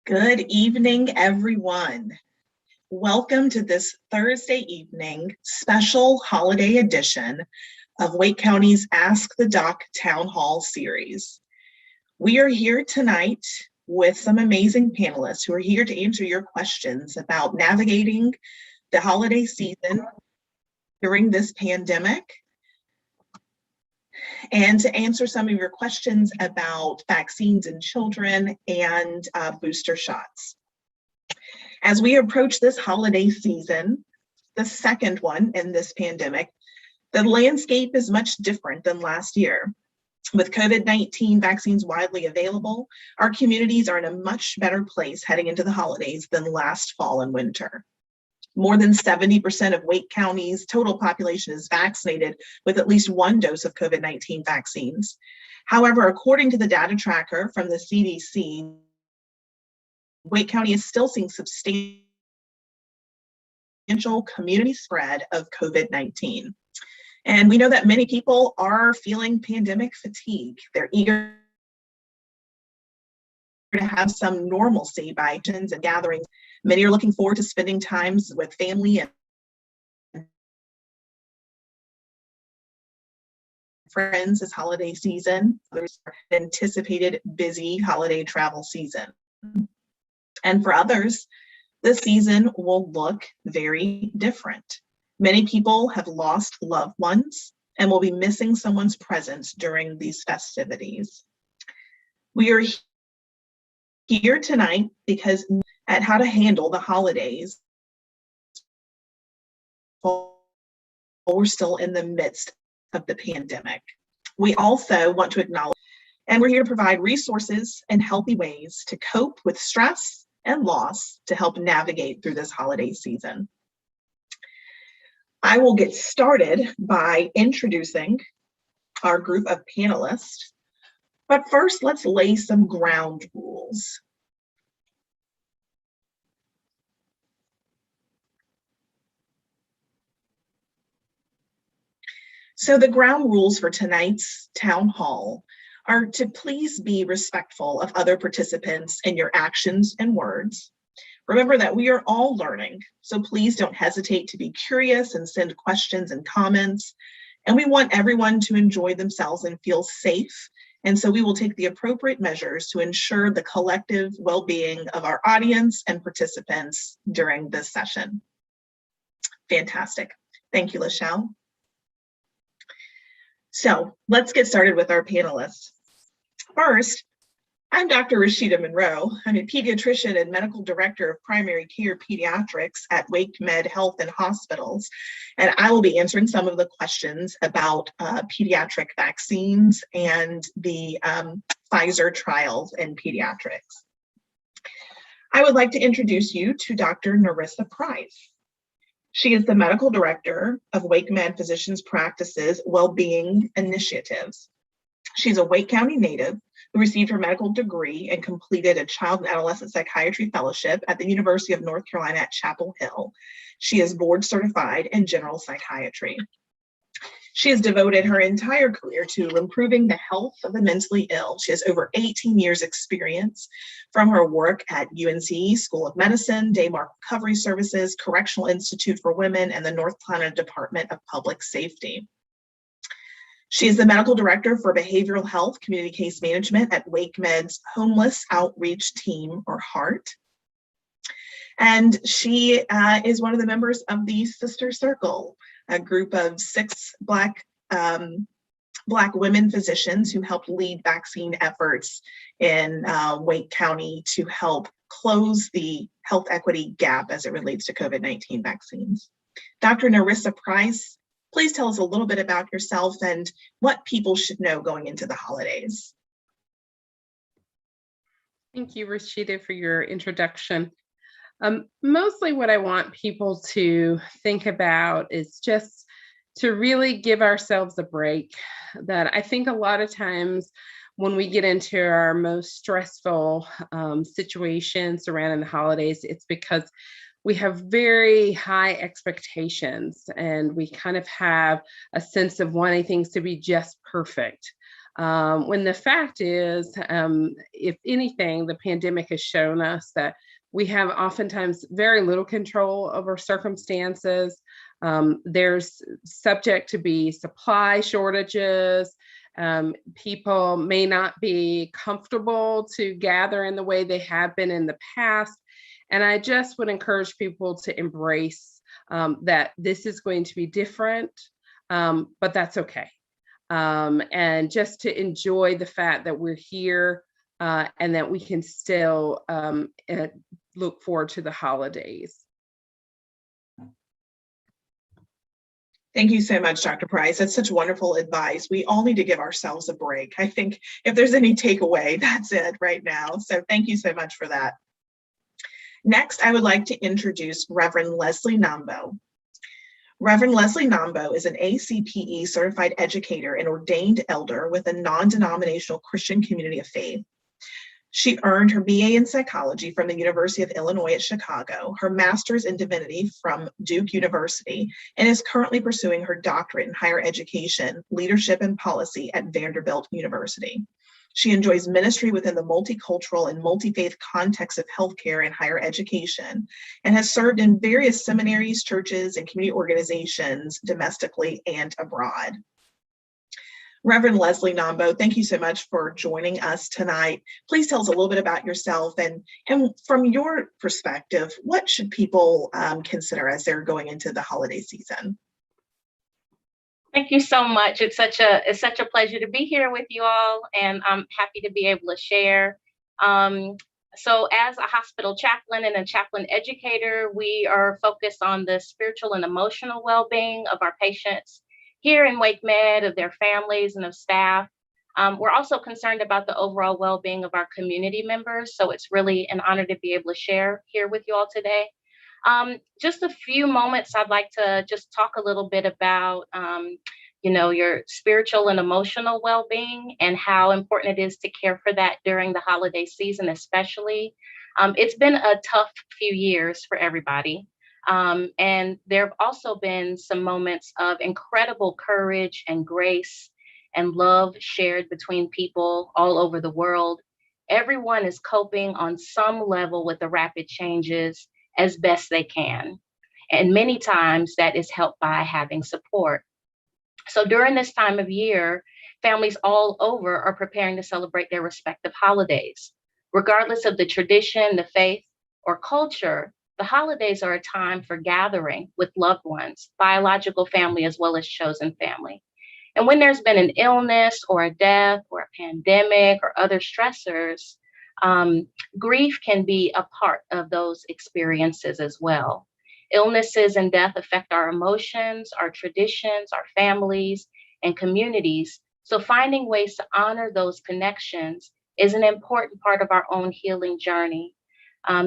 Good evening, everyone. Welcome to this Thursday evening special holiday edition of Wake County's Ask the Doc Town Hall series. We are here tonight with some amazing panelists who are here to answer your questions about navigating the holiday season during this pandemic, and to answer some of your questions about vaccines in children and booster shots. As we approach this holiday season, the second one in this pandemic, the landscape is much different than last year. With COVID-19 vaccines widely available, our communities are in a much better place heading into the holidays than last fall and winter. More than 70% of Wake County's total population is vaccinated with at least one dose of COVID-19 vaccines. However, according to the data tracker from the CDC, Wake County is still seeing substantial community spread of COVID-19. And we know that many people are feeling pandemic fatigue. They're eager to have some normalcy by events and gatherings. Many are looking forward to spending times with family and friends this holiday season. There's anticipated busy holiday travel season. And for others, the season will look very different. Many people have lost loved ones and will be missing someone's presence during these festivities. We are here tonight because at how to handle the holidays, we're still in the midst of the pandemic. We also want to acknowledge, and we're here to provide resources and healthy ways to cope with stress and loss to help navigate through this holiday season. I will get started by introducing our group of panelists, but first let's lay some ground rules. So the ground rules for tonight's town hall are to please be respectful of other participants in your actions and words. Remember that we are all learning, so please don't hesitate to be curious and send questions and comments. And we want everyone to enjoy themselves and feel safe. And so we will take the appropriate measures to ensure the collective well-being of our audience and participants during this session. Fantastic. Thank you, Lachelle. So let's get started with our panelists. First, I'm Dr. Rasheeda Monroe. I'm a pediatrician and medical director of primary care pediatrics at WakeMed Health and Hospitals, and I will be answering some of the questions about pediatric vaccines and the Pfizer trials in pediatrics. I would like to introduce you to Dr. Nerissa Price. She is the medical director of WakeMed Physicians Practices Wellbeing Initiatives. She's a Wake County native who received her medical degree and completed a child and adolescent psychiatry fellowship at the University of North Carolina at Chapel Hill. She is board certified in general psychiatry. She has devoted her entire career to improving the health of the mentally ill. She has over 18 years experience from her work at UNC School of Medicine, Daymark Recovery Services, Correctional Institute for Women, and the North Carolina Department of Public Safety. She is the medical director for behavioral health community case management at WakeMed's Homeless Outreach Team, or HEART. And she is one of the members of the Sister Circle, a group of 6 Black women physicians who helped lead vaccine efforts in Wake County to help close the health equity gap as it relates to COVID-19 vaccines. Dr. Nerissa Price, please tell us a little bit about yourself and what people should know going into the holidays. Thank you, Rasheeda, for your introduction. Mostly what I want people to think about is just to really give ourselves a break. That I think a lot of times when we get into our most stressful situations surrounding the holidays, it's because we have very high expectations and we kind of have a sense of wanting things to be just perfect. When the fact is, if anything, the pandemic has shown us that we have oftentimes very little control over circumstances. There's subject to be supply shortages. People may not be comfortable to gather in the way they have been in the past. And I just would encourage people to embrace that this is going to be different, but that's okay. And just to enjoy the fact that we're here and that we can still look forward to the holidays. Thank you so much, Dr. Price. That's such wonderful advice. We all need to give ourselves a break. I think if there's any takeaway, that's it right now. So thank you so much for that. Next, I would like to introduce Reverend Leslie Nambo. Reverend Leslie Nambo is an ACPE certified educator and ordained elder with a non-denominational Christian community of faith. She earned her BA in psychology from the University of Illinois at Chicago, her master's in divinity from Duke University, and is currently pursuing her doctorate in higher education, leadership and policy at Vanderbilt University. She enjoys ministry within the multicultural and multi-faith context of healthcare and higher education, and has served in various seminaries, churches, and community organizations domestically and abroad. Reverend Leslie Nambo, thank you so much for joining us tonight. Please tell us a little bit about yourself and from your perspective, what should people consider as they're going into the holiday season? Thank you so much. It's such a pleasure to be here with you all, and I'm happy to be able to share. So as a hospital chaplain and a chaplain educator, we are focused on the spiritual and emotional well-being of our patients here in WakeMed, of their families and of staff. We're also concerned about the overall well-being of our community members. So it's really an honor to be able to share here with you all today. Just a few moments, I'd like to just talk a little bit about, your spiritual and emotional well-being and how important it is to care for that during the holiday season, especially. It's been a tough few years for everybody. And there have also been some moments of incredible courage and grace and love shared between people all over the world. Everyone is coping on some level with the rapid changes as best they can. And many times that is helped by having support. So during this time of year, families all over are preparing to celebrate their respective holidays. Regardless of the tradition, the faith, or culture, the holidays are a time for gathering with loved ones, biological family, as well as chosen family. And when there's been an illness or a death or a pandemic or other stressors, grief can be a part of those experiences as well. Illnesses and death affect our emotions, our traditions, our families, and communities. So finding ways to honor those connections is an important part of our own healing journey.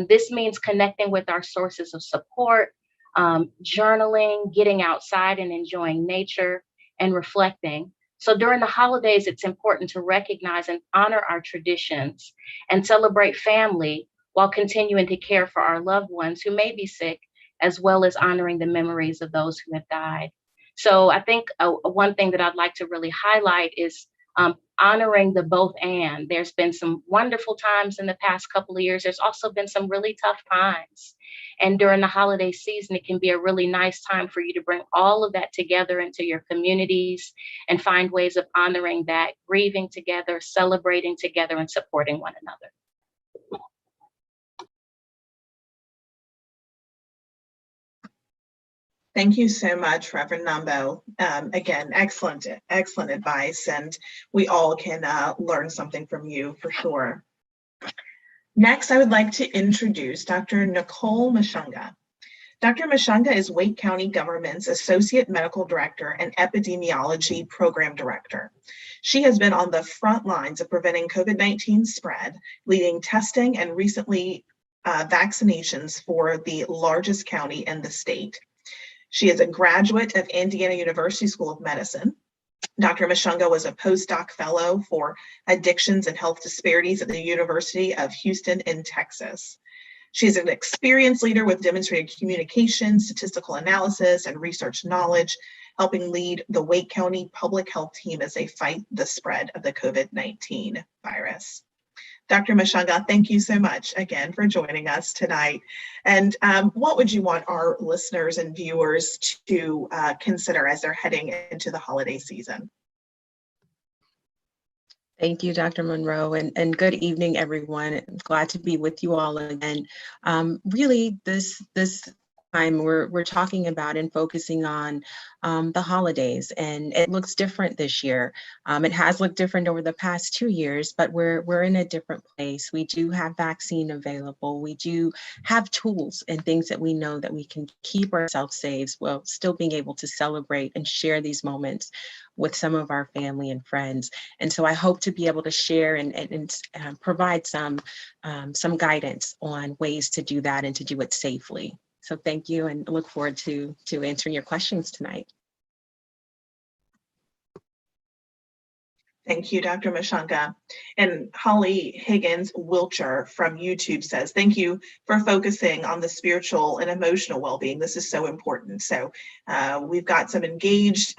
This means connecting with our sources of support, journaling, getting outside and enjoying nature, and reflecting. So during the holidays, it's important to recognize and honor our traditions and celebrate family while continuing to care for our loved ones who may be sick, as well as honoring the memories of those who have died. So I think one thing that I'd like to really highlight is honoring the both and. There's been some wonderful times in the past couple of years. There's also been some really tough times. And during the holiday season, it can be a really nice time for you to bring all of that together into your communities and find ways of honoring that, grieving together, celebrating together, and supporting one another. Thank you so much, Reverend Nambo. Again, excellent advice, and we all can learn something from you for sure. Next, I would like to introduce Dr. Nicole Mushonga. Dr. Mushonga is Wake County Government's Associate Medical Director and Epidemiology Program Director. She has been on the front lines of preventing COVID-19 spread, leading testing and recently vaccinations for the largest county in the state. She is a graduate of Indiana University School of Medicine. Dr. Mushonga was a postdoc fellow for addictions and health disparities at the University of Houston in Texas. She is an experienced leader with demonstrated communication, statistical analysis, and research knowledge, helping lead the Wake County Public Health Team as they fight the spread of the COVID-19 virus. Dr. Mushonga, thank you so much again for joining us tonight. And what would you want our listeners and viewers to consider as they're heading into the holiday season? Thank you, Dr. Monroe, and good evening, everyone. I'm glad to be with you all again. Really, this time we're talking about and focusing on the holidays, and it looks different this year. It has looked different over the past 2 years, but we're in a different place. We do have vaccine available. We do have tools and things that we know that we can keep ourselves safe while still being able to celebrate and share these moments with some of our family and friends. And so I hope to be able to share and provide some guidance on ways to do that and to do it safely. So thank you, and look forward to answering your questions tonight. Thank you, Dr. Mushonga. And Holly Higgins Wilcher from YouTube says, thank you for focusing on the spiritual and emotional well-being. This is so important. So we've got some engaged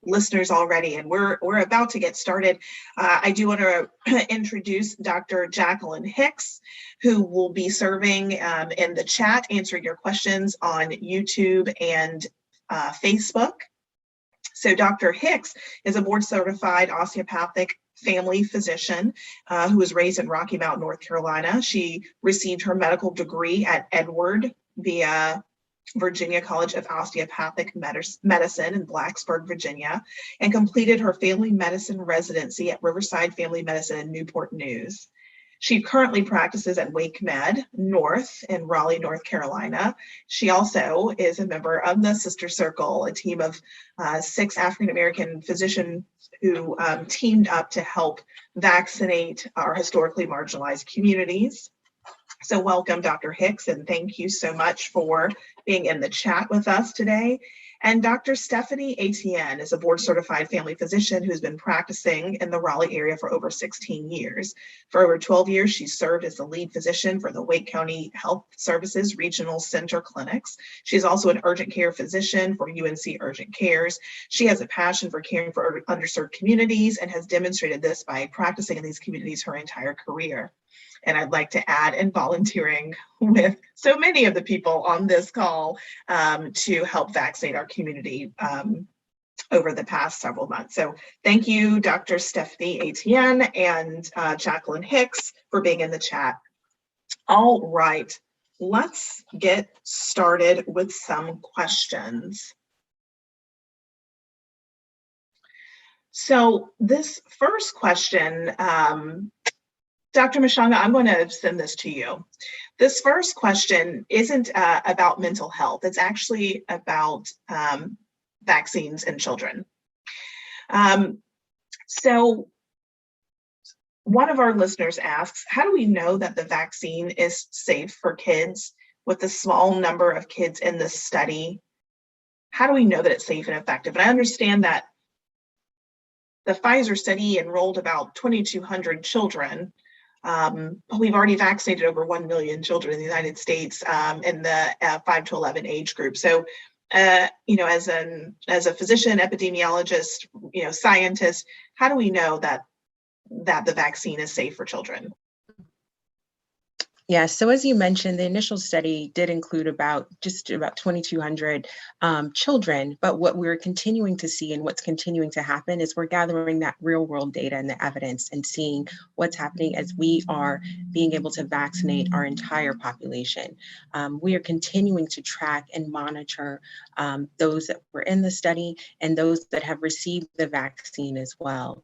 listeners already, and we're about to get started. I do want to introduce Dr. Jacqueline Hicks, who will be serving in the chat, answering your questions on YouTube and Facebook. So Dr. Hicks is a board-certified osteopathic family physician who was raised in Rocky Mount, North Carolina. She received her medical degree at Edward via Virginia College of Osteopathic Medicine in Blacksburg, Virginia, and completed her family medicine residency at Riverside Family Medicine in Newport News. She currently practices at WakeMed North in Raleigh, North Carolina. She also is a member of the Sister Circle, a team of 6 African-American physicians who teamed up to help vaccinate our historically marginalized communities. So welcome, Dr. Hicks, and thank you so much for being in the chat with us today. And Dr. Stephanie Etienne is a board-certified family physician who's been practicing in the Raleigh area for over 16 years. For over 12 years, she served as the lead physician for the Wake County Health Services Regional Center Clinics. She's also an urgent care physician for UNC Urgent Cares. She has a passion for caring for underserved communities and has demonstrated this by practicing in these communities her entire career. And I'd like to add, and volunteering with so many of the people on this call to help vaccinate our community over the past several months. So thank you, Dr. Stephanie Etienne and Jacqueline Hicks, for being in the chat. All right, let's get started with some questions. So this first question, Dr. Mushonga, I'm going to send this to you. This first question isn't about mental health. It's actually about vaccines in children. So one of our listeners asks, how do we know that the vaccine is safe for kids with the small number of kids in this study? How do we know that it's safe and effective? And I understand that the Pfizer study enrolled about 2,200 children. But we've already vaccinated over 1 million children in the United States in the 5 to 11 age group. So, you know, as a physician, epidemiologist, you know, scientist, how do we know that the vaccine is safe for children? Yeah, so as you mentioned, the initial study did include just about 2,200 children, but what we're continuing to see and what's continuing to happen is we're gathering that real world data and the evidence and seeing what's happening as we are being able to vaccinate our entire population. We are continuing to track and monitor those that were in the study and those that have received the vaccine as well.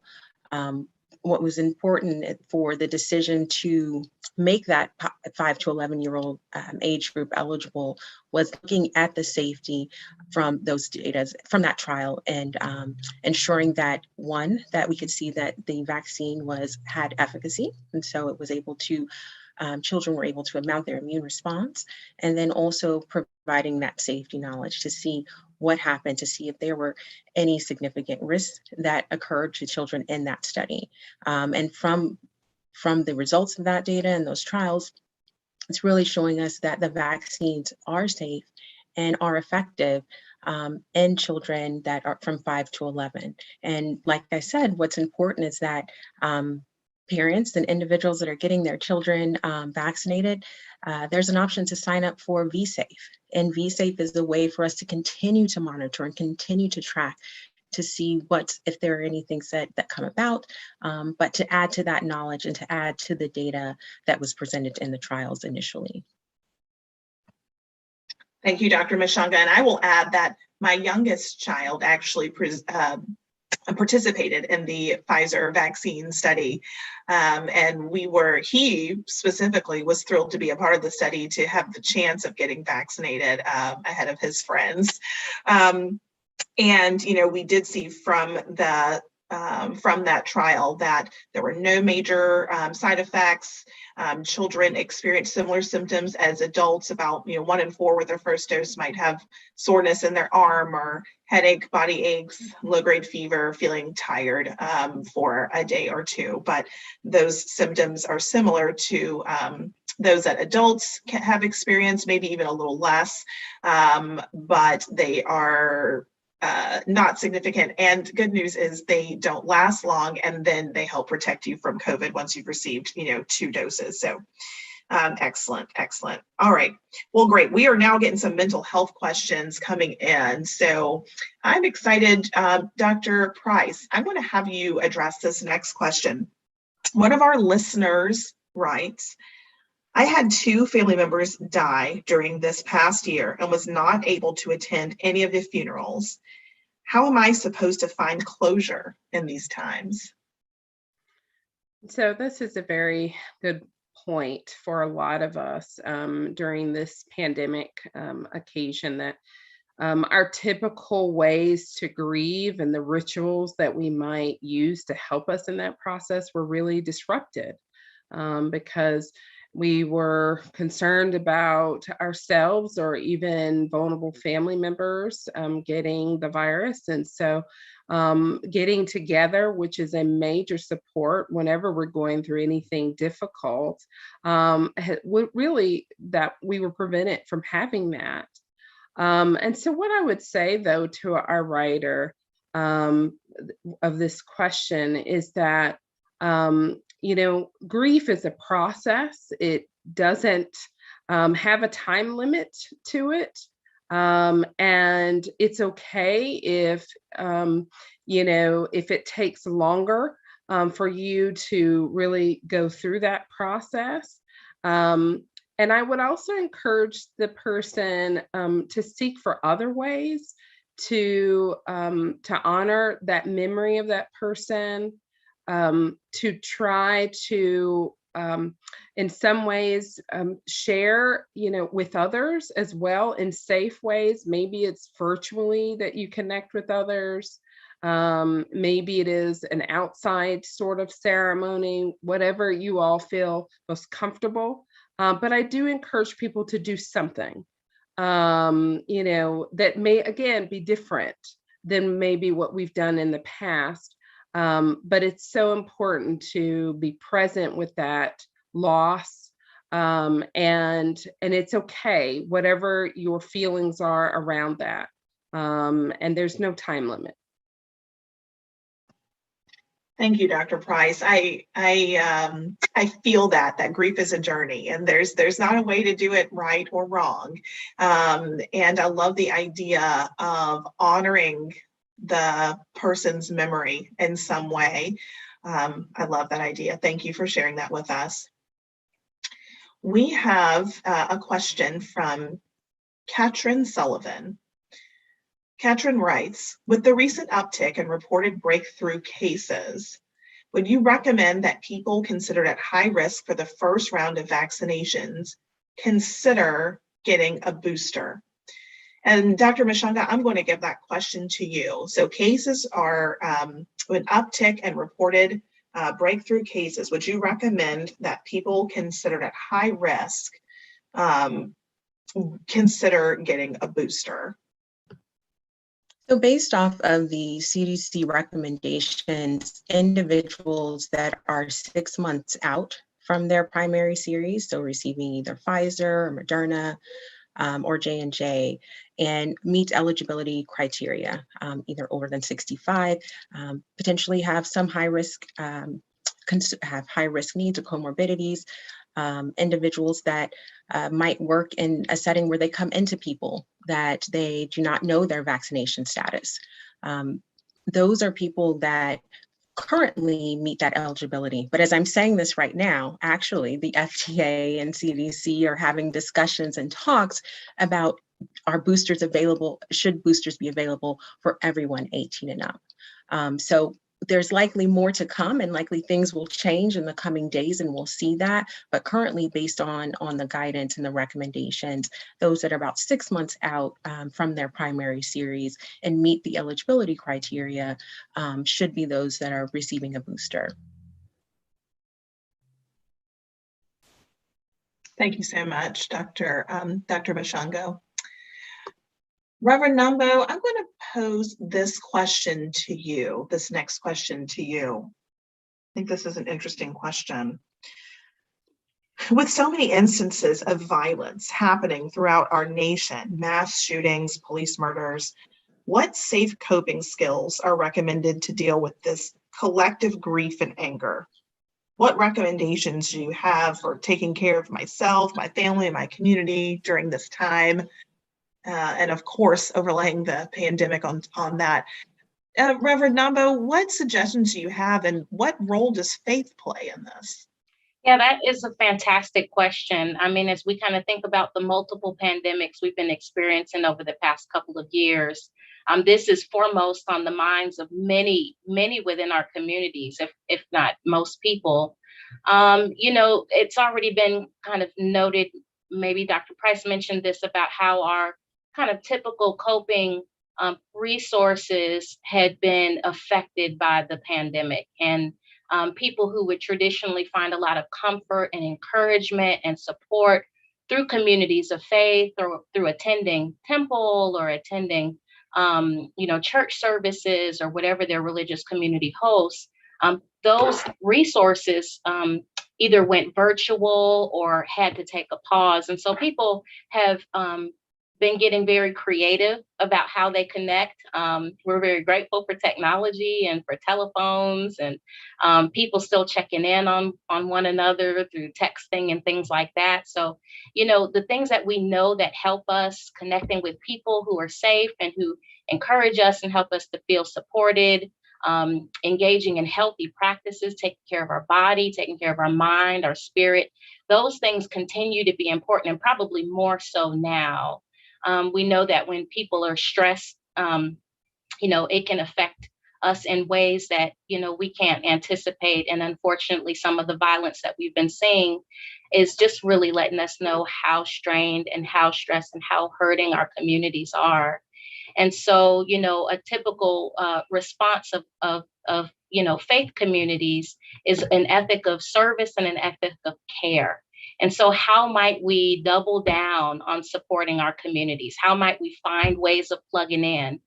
What was important for the decision to make that 5 to 11-year-old age group eligible was looking at the safety from those data from that trial and ensuring that, one, that we could see that the vaccine had efficacy, and so it was able to children were able to mount their immune response, and then also providing that safety knowledge to see what happened, to see if there were any significant risks that occurred to children in that study. And from the results of that data and those trials, it's really showing us that the vaccines are safe and are effective in children that are from 5 to 11. And like I said, what's important is that parents and individuals that are getting their children vaccinated, there's an option to sign up for VSafe. And VSafe is the way for us to continue to monitor and continue to track to see if there are any things that come about, but to add to that knowledge and to add to the data that was presented in the trials initially. Thank you, Dr. Mushonga. And I will add that my youngest child actually participated in the Pfizer vaccine study. And he specifically was thrilled to be a part of the study to have the chance of getting vaccinated ahead of his friends. And, we did see from that trial that there were no major side effects. Children experienced similar symptoms as adults. About 1 in 4 with their first dose might have soreness in their arm or headache, body aches, low-grade fever, feeling tired for a day or two. But those symptoms are similar to those that adults have experienced, maybe even a little less, but they are not significant. And good news is they don't last long, and then they help protect you from COVID once you've received, 2 doses. So excellent. All right. Well, great. We are now getting some mental health questions coming in. So I'm excited. Dr. Price, I'm going to have you address this next question. One of our listeners writes, I had 2 family members die during this past year and was not able to attend any of the funerals. How am I supposed to find closure in these times? So this is a very good point for a lot of us during this pandemic occasion, that our typical ways to grieve and the rituals that we might use to help us in that process were really disrupted because we were concerned about ourselves or even vulnerable family members getting the virus. And so getting together, which is a major support whenever we're going through anything difficult, really that we were prevented from having that. And so what I would say, though, to our writer of this question is that grief is a process. It doesn't have a time limit to it. And it's okay if it takes longer for you to really go through that process. And I would also encourage the person to seek for other ways to honor that memory of that person, to try to, in some ways, share, with others as well in safe ways. Maybe it's virtually that you connect with others. Maybe it is an outside sort of ceremony, whatever you all feel most comfortable. But I do encourage people to do something, that may, again, be different than maybe what we've done in the past. But it's so important to be present with that loss, and it's okay, whatever your feelings are around that. And there's no time limit. Thank you, Dr. Price. I feel that grief is a journey, and there's not a way to do it right or wrong. And I love the idea of honoring the person's memory in some way. I love that idea. Thank you for sharing that with us. We have a question from Katrin Sullivan. Katrin writes, with the recent uptick in reported breakthrough cases, would you recommend that people considered at high risk for the first round of vaccinations consider getting a booster? And Dr. Mushonga, I'm going to give that question to you. So cases are an uptick in reported breakthrough cases. Would you recommend that people considered at high risk consider getting a booster? So based off of the CDC recommendations, individuals that are 6 months out from their primary series, so receiving either Pfizer or Moderna or J&J, and meet eligibility criteria, either older than 65, potentially have some high risk, have high risk needs or comorbidities, individuals that might work in a setting where they come into people that they do not know their vaccination status. Those are people that currently meet that eligibility. But as I'm saying this right now, actually the FDA and CDC are having discussions and talks about, are boosters available, should boosters be available for everyone 18 and up? So there's likely more to come, and likely things will change in the coming days, and we'll see that. But currently, based on the guidance and the recommendations, those that are about 6 months out from their primary series and meet the eligibility criteria should be those that are receiving a booster. Thank you so much, Dr. Mushonga. Reverend Nambo, I'm going to pose this question to you, this next question to you. I think this is an interesting question. With so many instances of violence happening throughout our nation, mass shootings, police murders, what safe coping skills are recommended to deal with this collective grief and anger? What recommendations do you have for taking care of myself, my family, and my community during this time? And of course, overlaying the pandemic on that. Reverend Nambo, what suggestions do you have, and what role does faith play in this? Yeah, that is a fantastic question. I mean, as we kind of think about the multiple pandemics we've been experiencing over the past couple of years, this is foremost on the minds of many within our communities, if not most people. You know, it's already been kind of noted, maybe Dr. Price mentioned this, about how our kind of typical coping resources had been affected by the pandemic. And people who would traditionally find a lot of comfort and encouragement and support through communities of faith, or through attending temple or attending you know, church services or whatever their religious community hosts, those resources either went virtual or had to take a pause. And so people have been getting very creative about how they connect. We're very grateful for technology and for telephones, and people still checking in on one another through texting and things like that. So, you know, the things that we know that help us connecting with people who are safe and who encourage us and help us to feel supported, engaging in healthy practices, taking care of our body, taking care of our mind, our spirit, those things continue to be important, and probably more so now. We know that when people are stressed, you know, it can affect us in ways that, you know, we can't anticipate. And unfortunately, some of the violence that we've been seeing is just really letting us know how strained and how stressed and how hurting our communities are. And so, you know, a typical response of you know, faith communities is an ethic of service and an ethic of care. And so how might we double down on supporting our communities? How might we find ways of plugging in?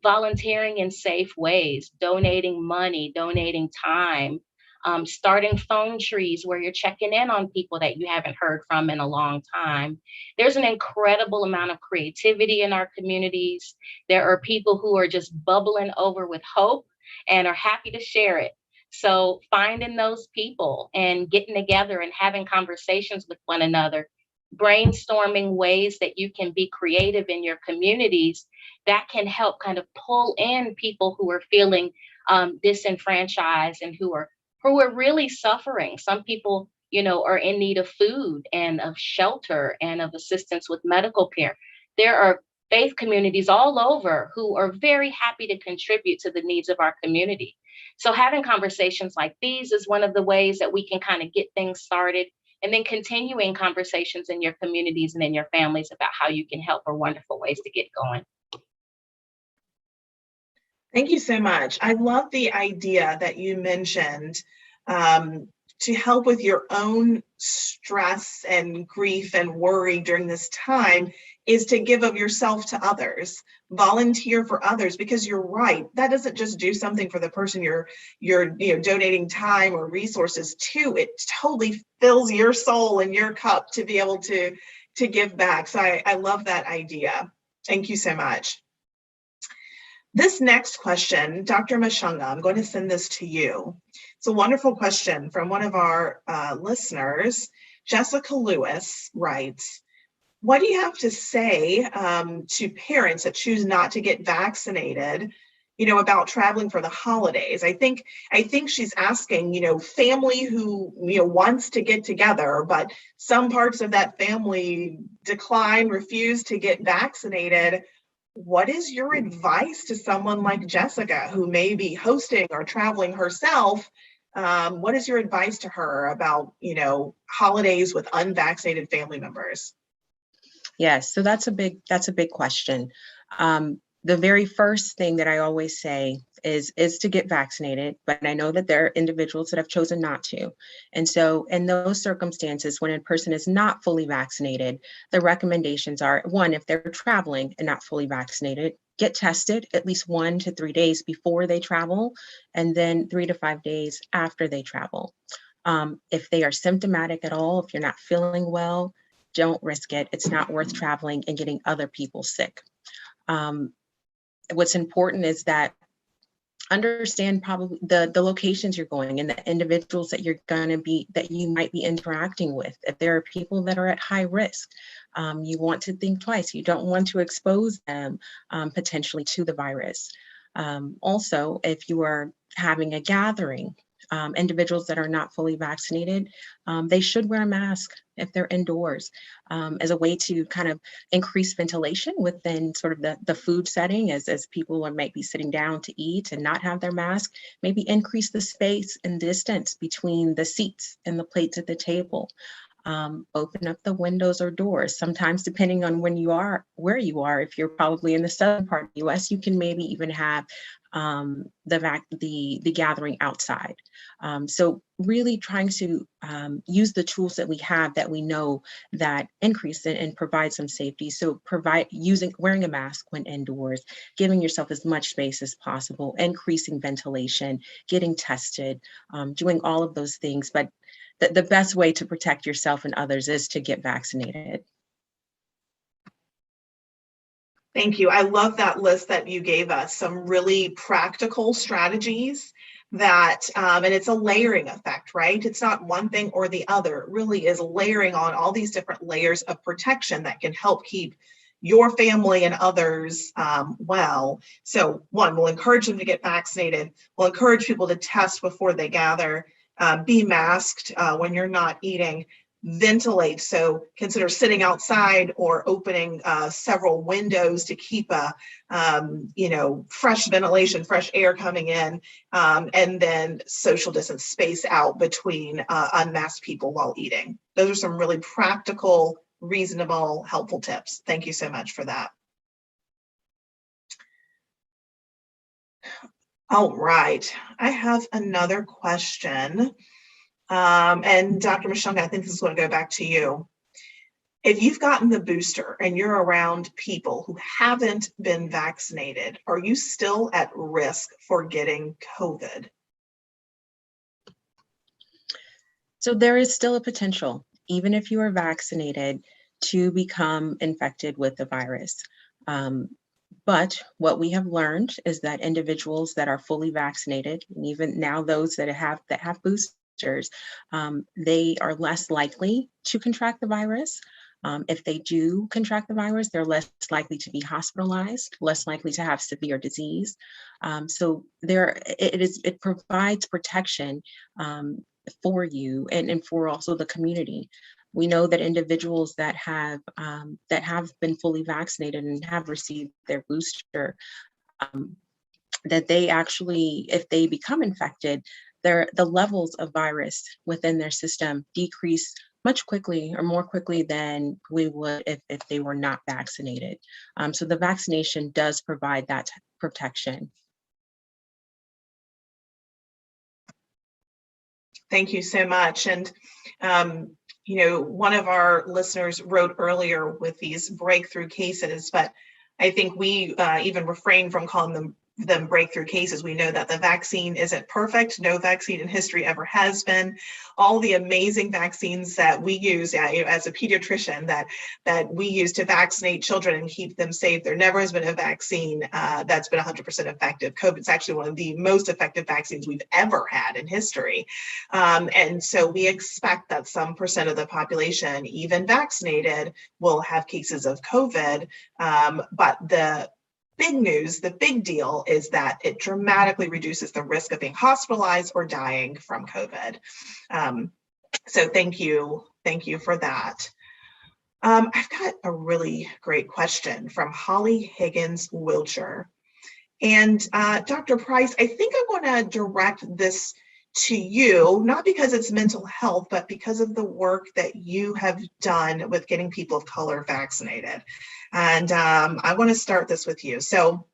Volunteering in safe ways, donating money, donating time, starting phone trees where you're checking in on people that you haven't heard from in a long time. There's an incredible amount of creativity in our communities. There are people who are just bubbling over with hope and are happy to share it. So finding those people and getting together and having conversations with one another, brainstorming ways that you can be creative in your communities, that can help kind of pull in people who are feeling disenfranchised and who are really suffering. Some people, you know, are in need of food and of shelter and of assistance with medical care. There are faith communities all over who are very happy to contribute to the needs of our community. So having conversations like these is one of the ways that we can kind of get things started, and then continuing conversations in your communities and in your families about how you can help are wonderful ways to get going. Thank you so much. I love the idea that you mentioned to help with your own stress and grief and worry during this time is to give of yourself to others, volunteer for others, because you're right. That doesn't just do something for the person you're donating time or resources to. It totally fills your soul and your cup to be able to give back. So I love that idea. Thank you so much. This next question, Dr. Mushonga, I'm going to send this to you. It's a wonderful question from one of our listeners. Jessica Lewis writes, what do you have to say to parents that choose not to get vaccinated, about traveling for the holidays? I think she's asking, family who, wants to get together, but some parts of that family decline, refuse to get vaccinated. What is your advice to someone like Jessica who may be hosting or traveling herself? What is your advice to her about, holidays with unvaccinated family members? Yes, so that's a big question. The very first thing that I always say is to get vaccinated, but I know that there are individuals that have chosen not to. And so in those circumstances, when a person is not fully vaccinated, the recommendations are, one, if they're traveling and not fully vaccinated, get tested at least 1 to 3 days before they travel, and then 3 to 5 days after they travel. If they are symptomatic at all, if you're not feeling well, don't risk it. It's not worth traveling and getting other people sick. What's important is that understand probably the locations you're going and the individuals that you might be interacting with. If there are people that are at high risk, you want to think twice. You don't want to expose them potentially to the virus. Also, if you are having a gathering, individuals that are not fully vaccinated, they should wear a mask if they're indoors, as a way to kind of increase ventilation within sort of the food setting, as people might be sitting down to eat and not have their mask. Maybe increase the space and distance between the seats and the plates at the table. Open up the windows or doors. Sometimes, depending on where you are, if you're probably in the southern part of the US, you can maybe even have the gathering outside. So really trying to use the tools that we have that we know that increase it and provide some safety. So wearing a mask when indoors, giving yourself as much space as possible, increasing ventilation, getting tested, doing all of those things. But the best way to protect yourself and others is to get vaccinated. Thank you. I love that list that you gave us, some really practical strategies that, and it's a layering effect, right? It's not one thing or the other. It really is layering on all these different layers of protection that can help keep your family and others well. So one, we'll encourage them to get vaccinated. We'll encourage people to test before they gather, be masked when you're not eating. Ventilate, so consider sitting outside or opening several windows to keep fresh ventilation, fresh air coming in, and then social distance, space out between unmasked people while eating. Those are some really practical, reasonable, helpful tips. Thank you so much for that. All right, I have another question. And Dr. Mushonga, I think this is going to go back to you. If you've gotten the booster and you're around people who haven't been vaccinated, are you still at risk for getting COVID? So there is still a potential, even if you are vaccinated, to become infected with the virus. But what we have learned is that individuals that are fully vaccinated, and even now those that have boosters, they are less likely to contract the virus. If they do contract the virus, they're less likely to be hospitalized, less likely to have severe disease. So it provides protection for you and for also the community. We know that individuals that have been fully vaccinated and have received their booster, that they actually, if they become infected, the levels of virus within their system decrease much quickly or more quickly than we would if they were not vaccinated. So the vaccination does provide that protection. Thank you so much. And, one of our listeners wrote earlier with these breakthrough cases, but I think we even refrain from calling them them breakthrough cases. We know that the vaccine isn't perfect. No vaccine in history ever has been. All the amazing vaccines that we use as a pediatrician that we use to vaccinate children and keep them safe, there never has been a vaccine that's been 100% effective. COVID's actually one of the most effective vaccines we've ever had in history. And so we expect that some percent of the population, even vaccinated, will have cases of COVID. But the big news, the big deal is that it dramatically reduces the risk of being hospitalized or dying from COVID. So thank you for that. I've got a really great question from Holly Higgins Wiltshire. And Dr. Price, I think I want to direct this to you, not because it's mental health, but because of the work that you have done with getting people of color vaccinated. And I want to start this with you. So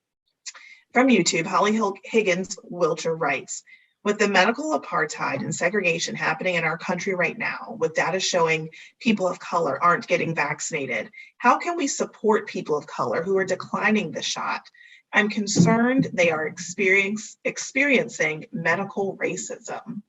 from YouTube, Holly Higgins Wiltshire writes, with the medical apartheid and segregation happening in our country right now, with data showing people of color aren't getting vaccinated, how can we support people of color who are declining the shot? I'm concerned they are experiencing medical racism.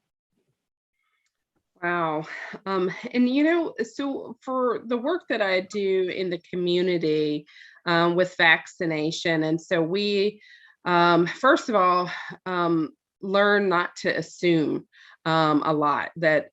Wow. And you know, so for the work that I do in the community with vaccination, and so we, first of all, learn not to assume a lot, that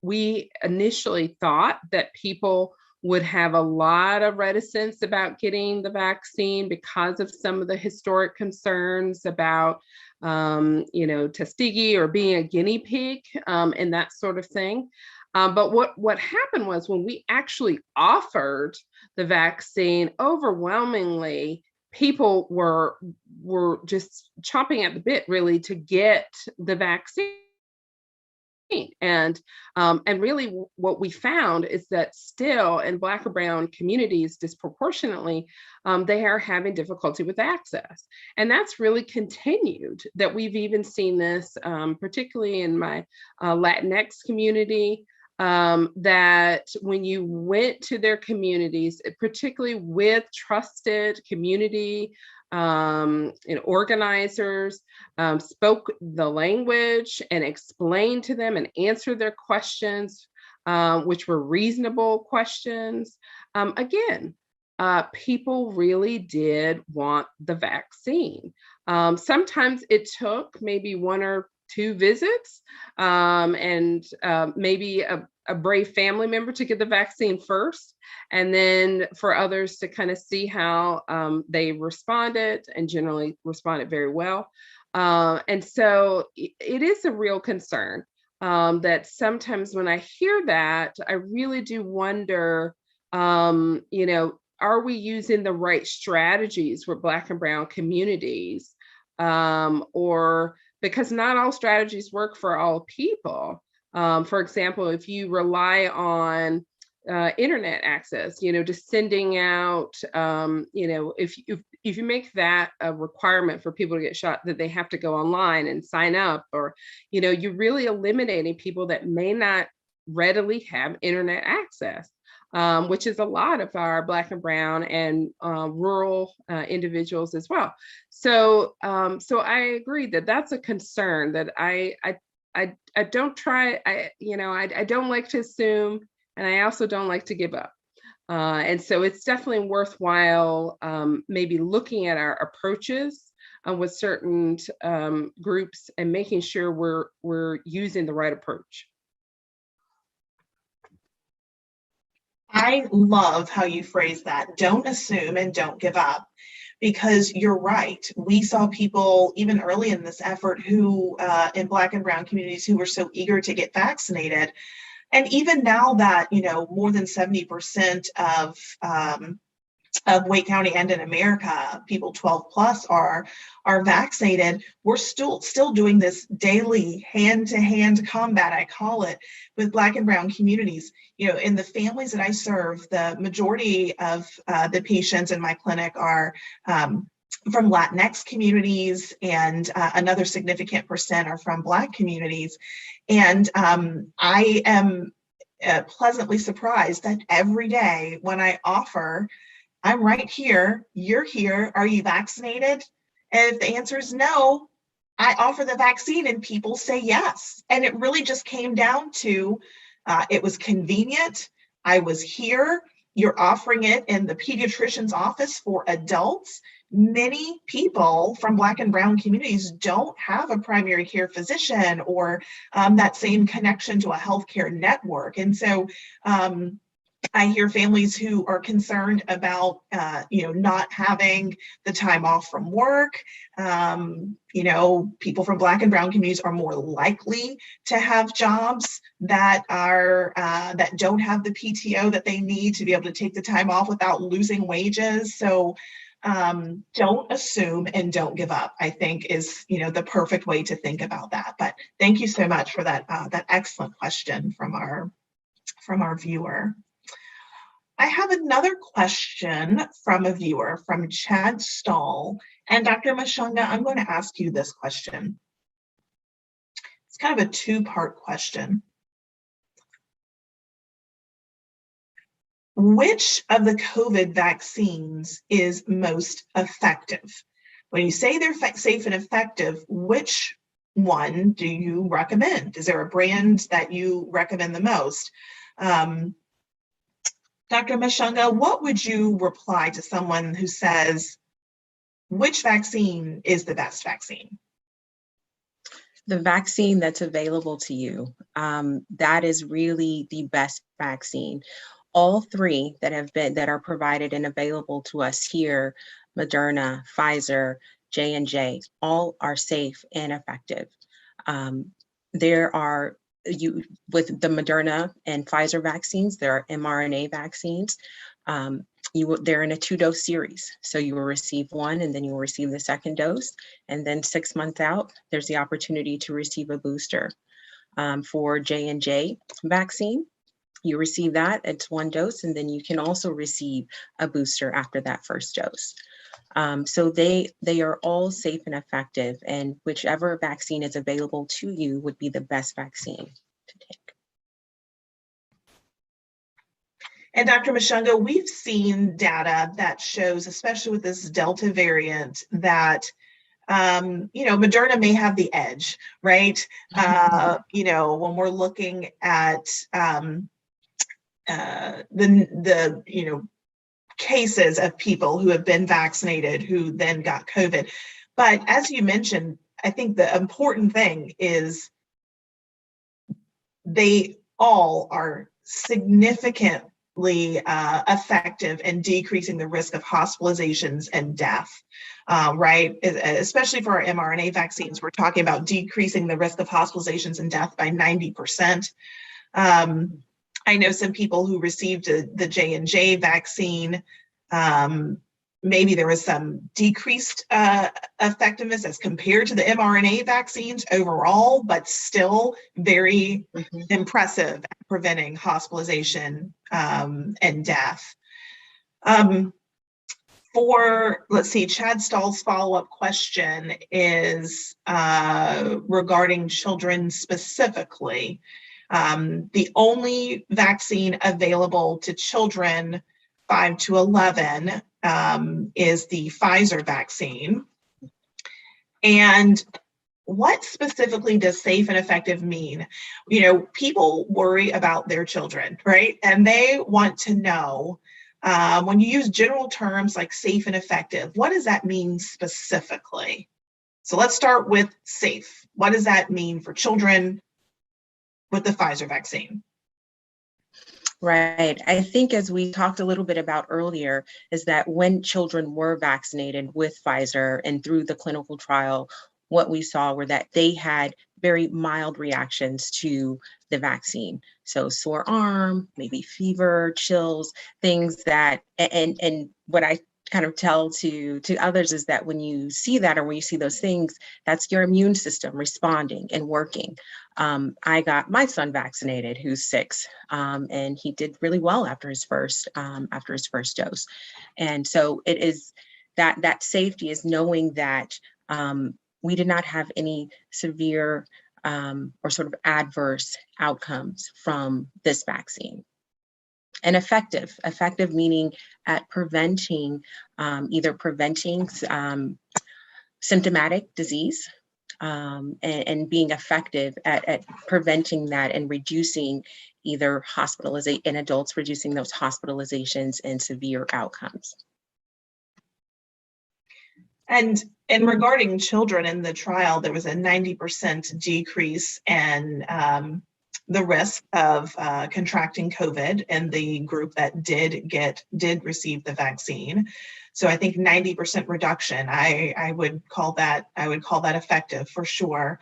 we initially thought that people would have a lot of reticence about getting the vaccine because of some of the historic concerns about, Tuskegee or being a guinea pig and that sort of thing. But what happened was when we actually offered the vaccine, overwhelmingly, people were just chomping at the bit, really, to get the vaccine. And really what we found is that still in Black or Brown communities disproportionately, they are having difficulty with access. And that's really continued, that we've even seen this, particularly in my Latinx community, that when you went to their communities, particularly with trusted community organizers, spoke the language and explained to them and answered their questions, which were reasonable questions. People really did want the vaccine. Sometimes it took maybe 1 or 2 visits and maybe a brave family member to get the vaccine first, and then for others to kind of see how they responded, and generally responded very well. And so it is a real concern that sometimes when I hear that, I really do wonder, are we using the right strategies for Black and Brown communities? Or because not all strategies work for all people. For example, if you rely on internet access, just sending out, if you make that a requirement for people to get shot, that they have to go online and sign up, or, you're really eliminating people that may not readily have internet access, which is a lot of our Black and Brown and rural individuals as well. So I agree that that's a concern that I don't try. I don't like to assume, and I also don't like to give up. And so it's definitely worthwhile maybe looking at our approaches with certain groups and making sure we're using the right approach. I love how you phrase that. Don't assume and don't give up, because you're right. We saw people even early in this effort who in Black and Brown communities who were so eager to get vaccinated. And even now that, more than 70% of Wake County and in America, people 12 plus are vaccinated, we're still doing this daily hand-to-hand combat, I call it, with Black and Brown communities. In the families that I serve, the majority of the patients in my clinic are from Latinx communities, and another significant percent are from Black communities. And I am pleasantly surprised that every day when I offer, I'm right here, you're here, are you vaccinated? And if the answer is no, I offer the vaccine and people say yes. And it really just came down to, it was convenient. I was here. You're offering it in the pediatrician's office for adults. Many people from Black and Brown communities don't have a primary care physician or that same connection to a healthcare network. And so I hear families who are concerned about, not having the time off from work. People from Black and Brown communities are more likely to have jobs that are that don't have the PTO that they need to be able to take the time off without losing wages. So don't assume and don't give up, I think is, the perfect way to think about that. But thank you so much for that excellent question from our viewer. I have another question from a viewer, from Chad Stahl. And Dr. Mushonga, I'm going to ask you this question. It's kind of a two-part question. Which of the COVID vaccines is most effective? When you say they're safe and effective, which one do you recommend? Is there a brand that you recommend the most? Dr. Mushonga, what would you reply to someone who says, which vaccine is the best vaccine? The vaccine that's available to you, that is really the best vaccine. All three that are provided and available to us here, Moderna, Pfizer, J&J, all are safe and effective. With the Moderna and Pfizer vaccines, there are mRNA vaccines. They're in a 2-dose series. So you will receive one and then you will receive the second dose. And then 6 months out, there's the opportunity to receive a booster. For J&J vaccine, you receive that, it's 1 dose, and then you can also receive a booster after that first dose. So they are all safe and effective, and whichever vaccine is available to you would be the best vaccine to take. And Dr. Mushonga, we've seen data that shows, especially with this Delta variant, that Moderna may have the edge, right? When we're looking at the cases of people who have been vaccinated who then got COVID. But as you mentioned, I think the important thing is they all are significantly effective in decreasing the risk of hospitalizations and death, right? Especially for our mRNA vaccines, we're talking about decreasing the risk of hospitalizations and death by 90%. I know some people who received the J&J vaccine, maybe there was some decreased effectiveness as compared to the mRNA vaccines overall, but still very impressive at preventing hospitalization and death. Let's see, Chad Stahl's follow-up question is regarding children specifically. The only vaccine available to children 5 to 11 is the Pfizer vaccine. And what specifically does safe and effective mean? People worry about their children, right? And they want to know, when you use general terms like safe and effective, what does that mean specifically? So let's start with safe. What does that mean for children with the Pfizer vaccine? Right. I think, as we talked a little bit about earlier, is that when children were vaccinated with Pfizer and through the clinical trial, what we saw were that they had very mild reactions to the vaccine. So sore arm, maybe fever, chills, things that, and what I kind of tell to others is that when you see that, or when you see those things, that's your immune system responding and working. I got my son vaccinated, who's 6, and he did really well after his first dose. And so it is that safety is knowing that we did not have any severe or sort of adverse outcomes from this vaccine. And effective meaning at preventing, either preventing symptomatic disease, and being effective at preventing that and reducing either hospitalization in adults, reducing those hospitalizations and severe outcomes. And regarding children in the trial, there was a 90% decrease in the risk of contracting COVID in the group that did receive the vaccine. So I think 90% reduction. I would call that effective for sure.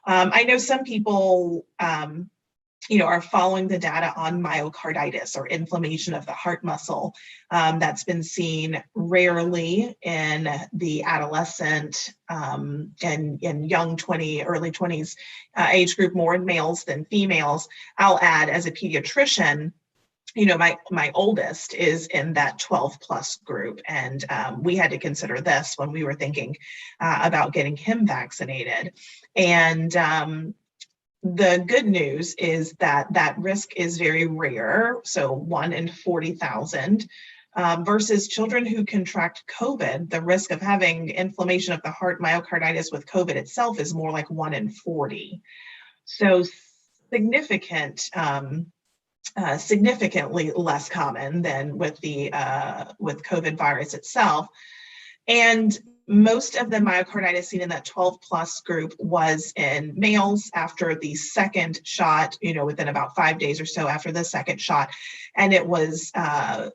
I know some people are following the data on myocarditis or inflammation of the heart muscle. That's been seen rarely in the adolescent and young early 20s age group, more in males than females. I'll add, as a pediatrician, my oldest is in that 12 plus group, and we had to consider this when we were thinking about getting him vaccinated. And the good news is that risk is very rare, so 1 in 40,000, versus children who contract COVID. The risk of having inflammation of the heart, myocarditis with COVID itself, is more like 1 in 40. So significantly less common than with with COVID virus itself. And most of the myocarditis seen in that 12 plus group was in males after the second shot, within about 5 days or so after the second shot. And it was,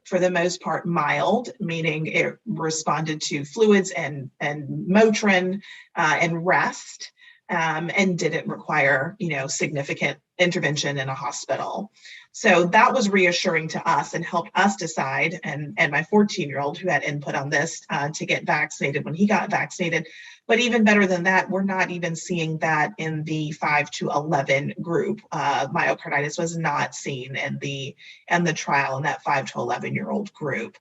for the most part, mild, meaning it responded to fluids and Motrin and rest, and didn't require, significant intervention in a hospital. So that was reassuring to us and helped us decide, and my 14-year-old who had input on this, to get vaccinated when he got vaccinated. But even better than that, we're not even seeing that in the 5 to 11 group. Myocarditis was not seen in the trial in that 5 to 11-year-old group.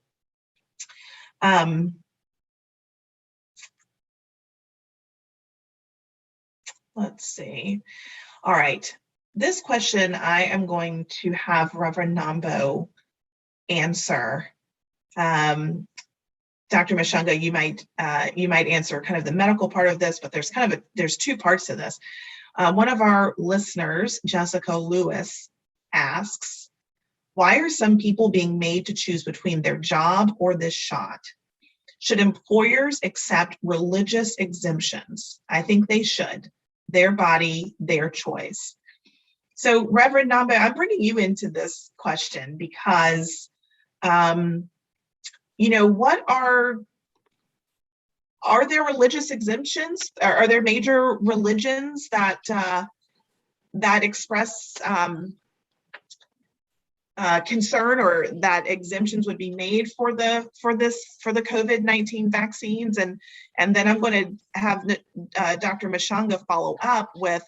Let's see. All right. This question I am going to have Reverend Nambo answer. Dr. Mushonga, you might answer kind of the medical part of this, but there's two parts to this. One of our listeners, Jessica Lewis, asks, why are some people being made to choose between their job or this shot? Should employers accept religious exemptions? I think they should. Their body, their choice. So, Reverend Nambo, I'm bringing you into this question because, what are there religious exemptions? Are there major religions that express concern, or that exemptions would be made for the COVID-19 vaccines? And then I'm going to have Dr. Mushonga follow up with,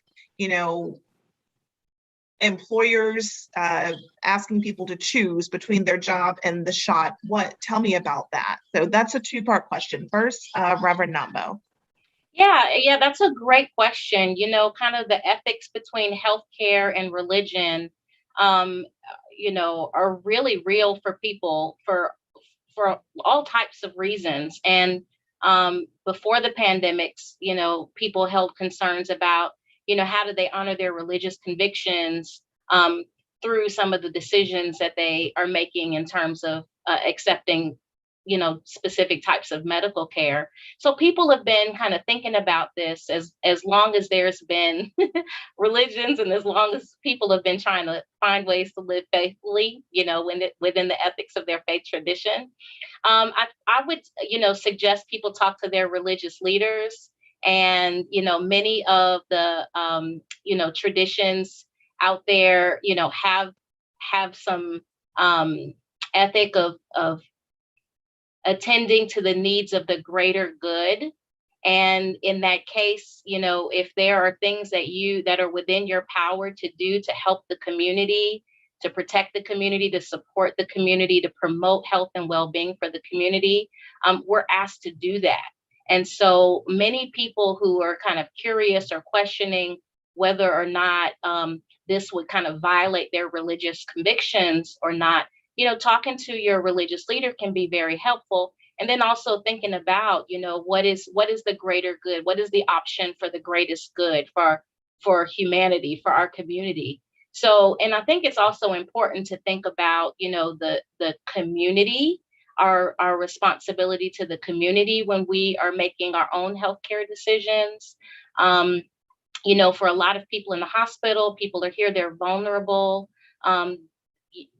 employers asking people to choose between their job and the shot. Tell me about that. So that's a two-part question. First, Reverend Nambo. Yeah, that's a great question. Kind of the ethics between healthcare and religion, are really real for people for all types of reasons. And before the pandemics, people held concerns about, how do they honor their religious convictions through some of the decisions that they are making in terms of accepting, specific types of medical care. So people have been kind of thinking about this as long as there's been religions, and as long as people have been trying to find ways to live faithfully, within the ethics of their faith tradition. I would, suggest people talk to their religious leaders. And, many of the, traditions out there, have some ethic of attending to the needs of the greater good. And in that case, if there are things that are within your power to do to help the community, to protect the community, to support the community, to promote health and well-being for the community, we're asked to do that. And so many people who are kind of curious or questioning whether or not this would kind of violate their religious convictions or not, talking to your religious leader can be very helpful. And then also thinking about, what is the greater good? What is the option for the greatest good for humanity, for our community? So, and I think it's also important to think about, the community, our responsibility to the community when we are making our own healthcare decisions. For a lot of people in the hospital, people are here, they're vulnerable.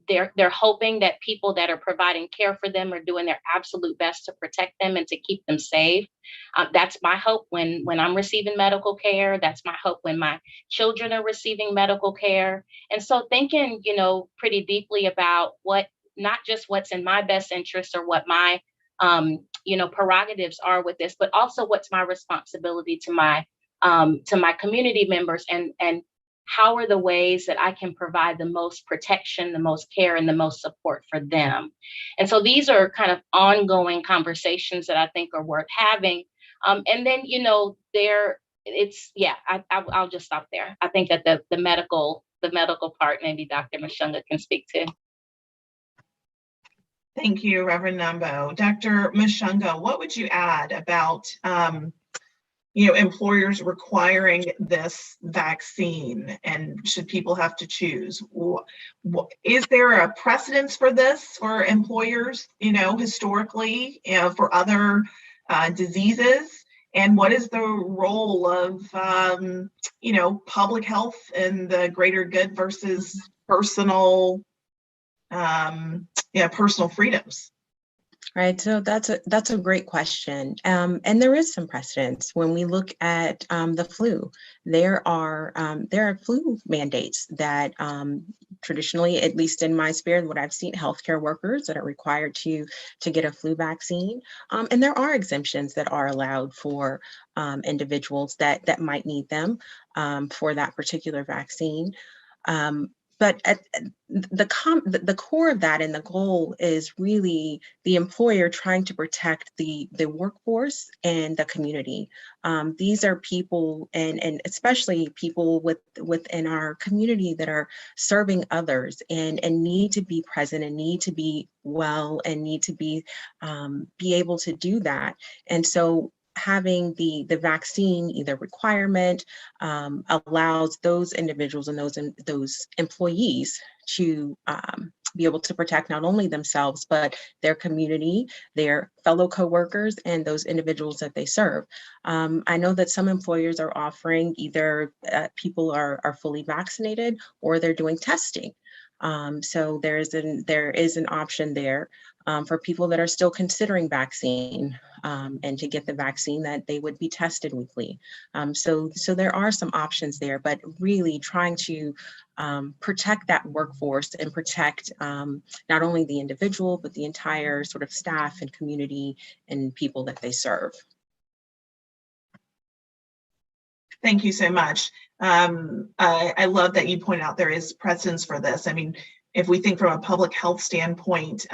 They're hoping that people that are providing care for them are doing their absolute best to protect them and to keep them safe. That's my hope when I'm receiving medical care. That's my hope when my children are receiving medical care. And so thinking, pretty deeply about not just what's in my best interest or what my, prerogatives are with this, but also what's my responsibility to my community members, and how are the ways that I can provide the most protection, the most care, and the most support for them. And so these are kind of ongoing conversations that I think are worth having. And then, I'll just stop there. I think that the medical part, maybe Dr. Mushonga can speak to. Thank you, Reverend Nambo. Dr. Mushonga, what would you add about employers requiring this vaccine, and should people have to choose? Is there a precedence for this for employers, historically, for other diseases? And what is the role of, public health and the greater good versus personal freedoms? Right, so that's a great question, and there is some precedence when we look at the flu. There are flu mandates that traditionally, at least in my sphere, what I've seen, healthcare workers that are required to get a flu vaccine, and there are exemptions that are allowed for individuals that might need them for that particular vaccine. But at the core of that and the goal is really the employer trying to protect the workforce and the community. These are people, and especially people within our community that are serving others and need to be present and need to be well and need to be able to do that. And so having the vaccine either requirement allows those individuals and those employees to be able to protect not only themselves, but their community, their fellow coworkers, and those individuals that they serve. I know that some employers are offering either people are fully vaccinated or they're doing testing. So there is an option there for people that are still considering vaccine and to get the vaccine, that they would be tested weekly. So there are some options there, but really trying to protect that workforce and protect not only the individual, but the entire sort of staff and community and people that they serve. Thank you so much. I love that you point out there is precedence for this. I mean, if we think from a public health standpoint,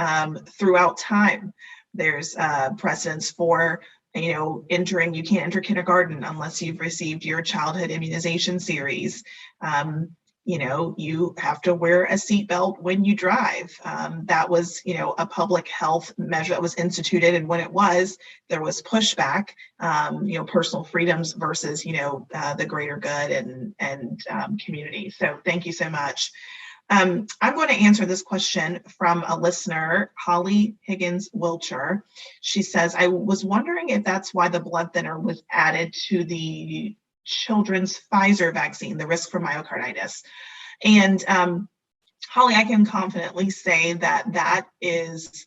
throughout time, there's precedence for, you can't enter kindergarten unless you've received your childhood immunization series. You have to wear a seatbelt when you drive. That was, a public health measure that was instituted. And when it was, there was pushback, personal freedoms versus, the greater good and community. So thank you so much. I'm going to answer this question from a listener, Holly Higgins Wilcher. She says, I was wondering if that's why the blood thinner was added to the children's Pfizer vaccine, the risk for myocarditis. And Holly, I can confidently say that that is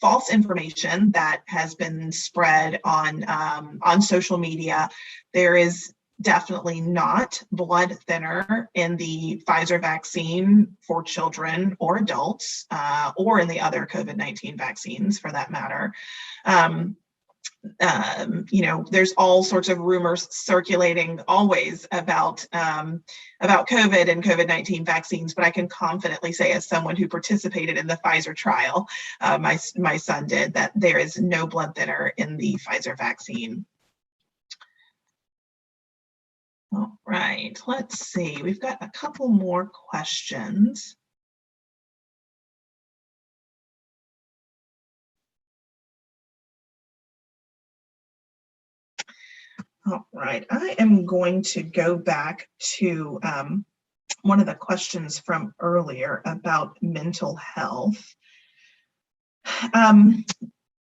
false information that has been spread on social media. There is definitely not blood thinner in the Pfizer vaccine for children or adults, or in the other COVID-19 vaccines for that matter. There's all sorts of rumors circulating always about COVID and COVID-19 vaccines, but I can confidently say, as someone who participated in the Pfizer trial, my son did, that there is no blood thinner in the Pfizer vaccine. All right, let's see. We've got a couple more questions. All right, I am going to go back to one of the questions from earlier about mental health.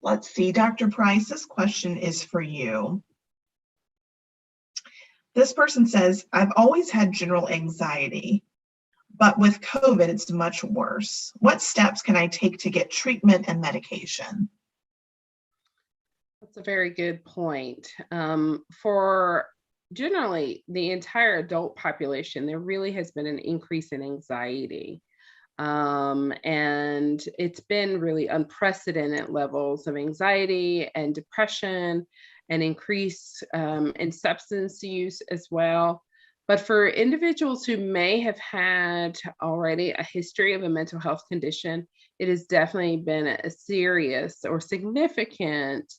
Let's see, Dr. Price, this question is for you. This person says, I've always had general anxiety, but with COVID, it's much worse. What steps can I take to get treatment and medication? That's a very good point. For generally the entire adult population, there really has been an increase in anxiety. And it's been really unprecedented levels of anxiety and depression and increase in substance use as well. But for individuals who may have had already a history of a mental health condition, it has definitely been a serious or significant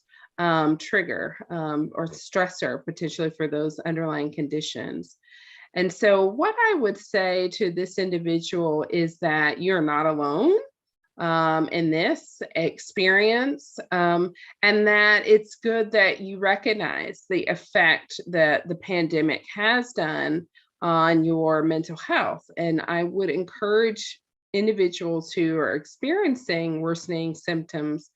trigger or stressor potentially for those underlying conditions. And so what I would say to this individual is that you're not alone in this experience, and that it's good that you recognize the effect that the pandemic has done on your mental health. And I would encourage individuals who are experiencing worsening symptoms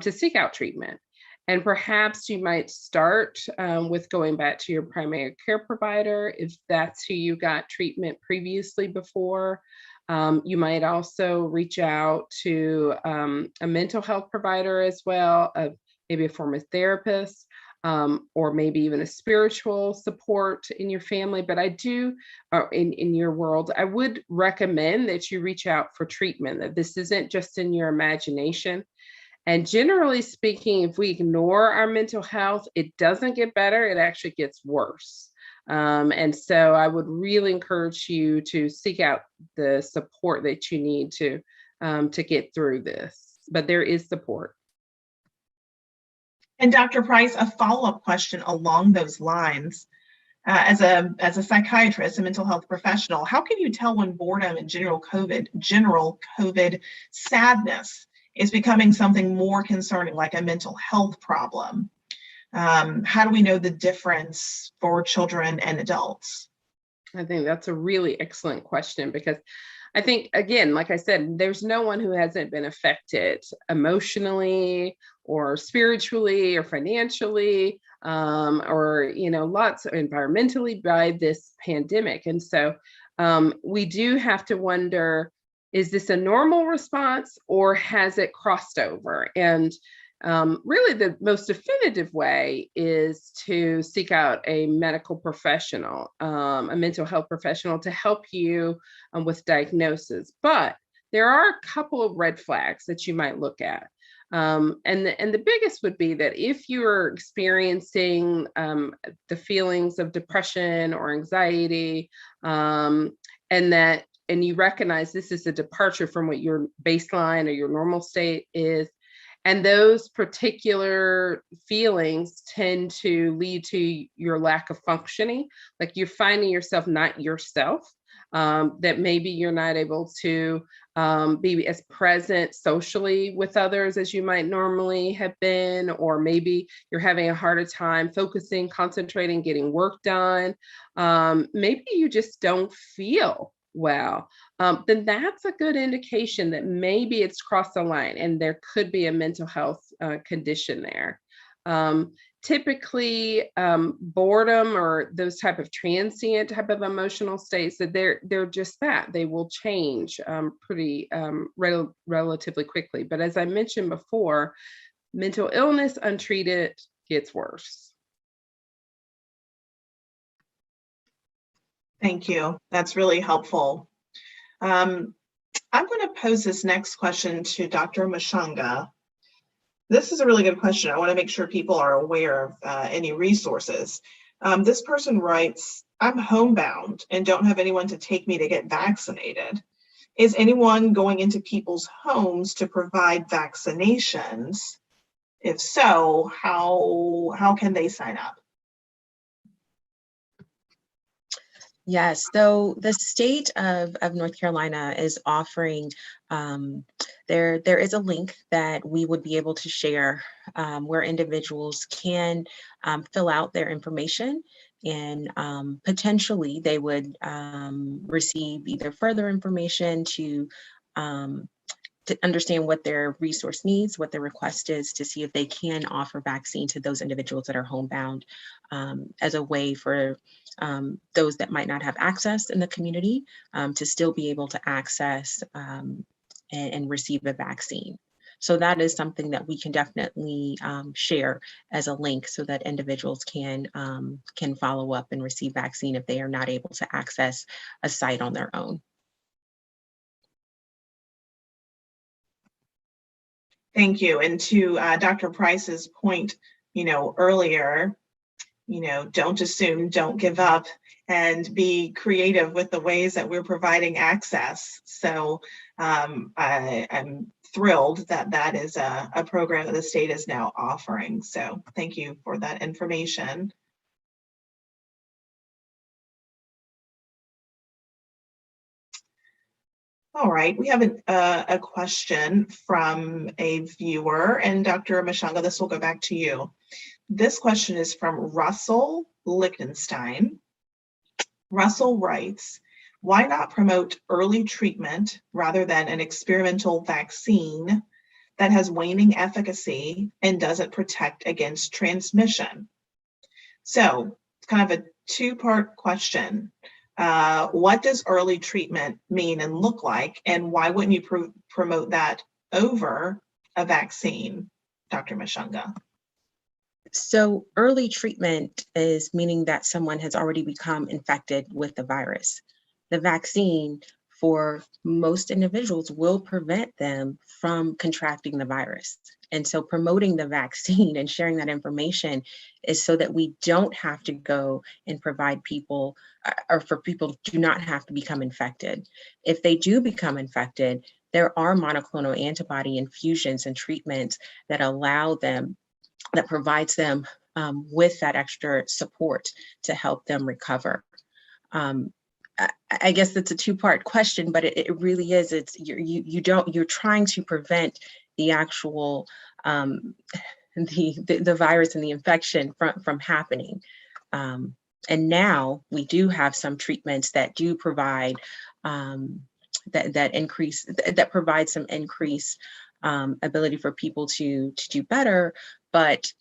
to seek out treatment. And perhaps you might start with going back to your primary care provider if that's who you got treatment previously before. You might also reach out to a mental health provider as well, maybe a former therapist, or maybe even a spiritual support in your family. But I do, in your world, I would recommend that you reach out for treatment, that this isn't just in your imagination. And generally speaking, if we ignore our mental health, it doesn't get better, it actually gets worse. And so I would really encourage you to seek out the support that you need to get through this. But there is support. And Dr. Price, a follow-up question along those lines. As a psychiatrist, a mental health professional, how can you tell when boredom and general COVID sadness is becoming something more concerning, like a mental health problem? How do we know the difference for children and adults? I think that's a really excellent question, because I think, again, like I said, there's no one who hasn't been affected emotionally or spiritually or financially, or, lots of environmentally by this pandemic. And so we do have to wonder, is this a normal response or has it crossed over? And really the most definitive way is to seek out a medical professional, a mental health professional, to help you with diagnosis. But there are a couple of red flags that you might look at. And the biggest would be that if you're experiencing the feelings of depression or anxiety, and you recognize this is a departure from what your baseline or your normal state is, and those particular feelings tend to lead to your lack of functioning, like you're finding yourself not yourself, that maybe you're not able to be as present socially with others as you might normally have been, or maybe you're having a harder time focusing, concentrating, getting work done. Maybe you just don't feel well, then that's a good indication that maybe it's crossed the line and there could be a mental health condition there. Typically, boredom or those type of transient type of emotional states, that they're just that. They will change pretty relatively quickly. But as I mentioned before, mental illness untreated gets worse. Thank you. That's really helpful. I'm going to pose this next question to Dr. Mushonga. This is a really good question. I want to make sure people are aware of any resources. This person writes, I'm homebound and don't have anyone to take me to get vaccinated. Is anyone going into people's homes to provide vaccinations? If so, how can they sign up? Yes, so the state of North Carolina is offering, there is a link that we would be able to share where individuals can fill out their information, and potentially they would receive either further information to understand what their resource needs, what their request is, to see if they can offer vaccine to those individuals that are homebound, as a way for those that might not have access in the community to still be able to access and receive a vaccine. So that is something that we can definitely share as a link so that individuals can follow up and receive vaccine if they are not able to access a site on their own. Thank you. And to Dr. Price's point, earlier, don't assume, don't give up, and be creative with the ways that we're providing access. So I'm thrilled that that is a program that the state is now offering. So thank you for that information. All right, we have a question from a viewer, and Dr. Mushonga, this will go back to you. This question is from Russell Lichtenstein. Russell writes, why not promote early treatment rather than an experimental vaccine that has waning efficacy and doesn't protect against transmission? So it's kind of a two-part question. What does early treatment mean and look like, and why wouldn't you promote that over a vaccine, Dr. Mushonga? So early treatment is meaning that someone has already become infected with the virus. The vaccine, for most individuals, will prevent them from contracting the virus. And so promoting the vaccine and sharing that information is so that we don't have to go and provide people, or for people do not have to become infected. If they do become infected, there are monoclonal antibody infusions and treatments that allow them, that provides them with that extra support to help them recover. I guess it's a two-part question, but it really is. It's you're trying to prevent the actual the virus and the infection from happening. And now we do have some treatments that do provide that provide some increased ability for people to do better, but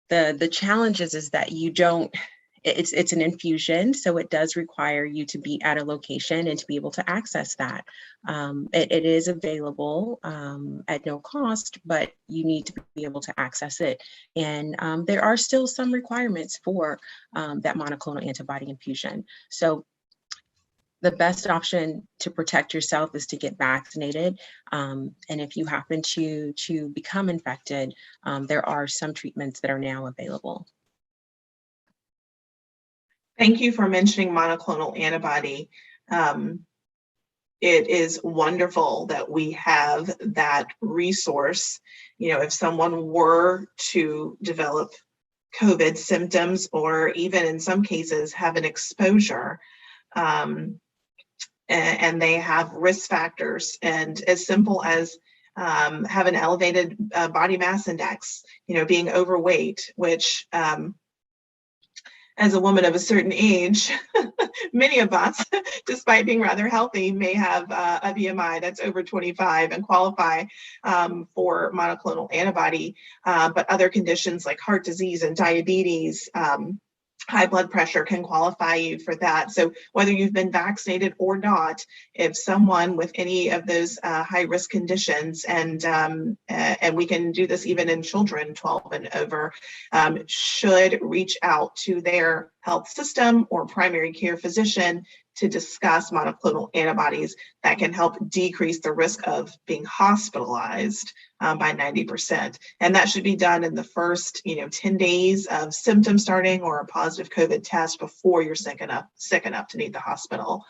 the challenge is that you don't. It's an infusion, so it does require you to be at a location and to be able to access that. It is available at no cost, but you need to be able to access it. And there are still some requirements for that monoclonal antibody infusion. So the best option to protect yourself is to get vaccinated. And if you happen to become infected, there are some treatments that are now available. Thank you for mentioning monoclonal antibody. It is wonderful that we have that resource. If someone were to develop COVID symptoms, or even in some cases have an exposure, and they have risk factors, and as simple as have an elevated body mass index, being overweight, which as a woman of a certain age, many of us, despite being rather healthy, may have a BMI that's over 25 and qualify for monoclonal antibody, but other conditions like heart disease and diabetes, high blood pressure can qualify you for that. So whether you've been vaccinated or not, if someone with any of those high risk conditions, and we can do this even in children 12 and over, should reach out to their health system or primary care physician to discuss monoclonal antibodies that can help decrease the risk of being hospitalized by 90%. And that should be done in the first 10 days of symptom starting or a positive COVID test before you're sick enough to need the hospital.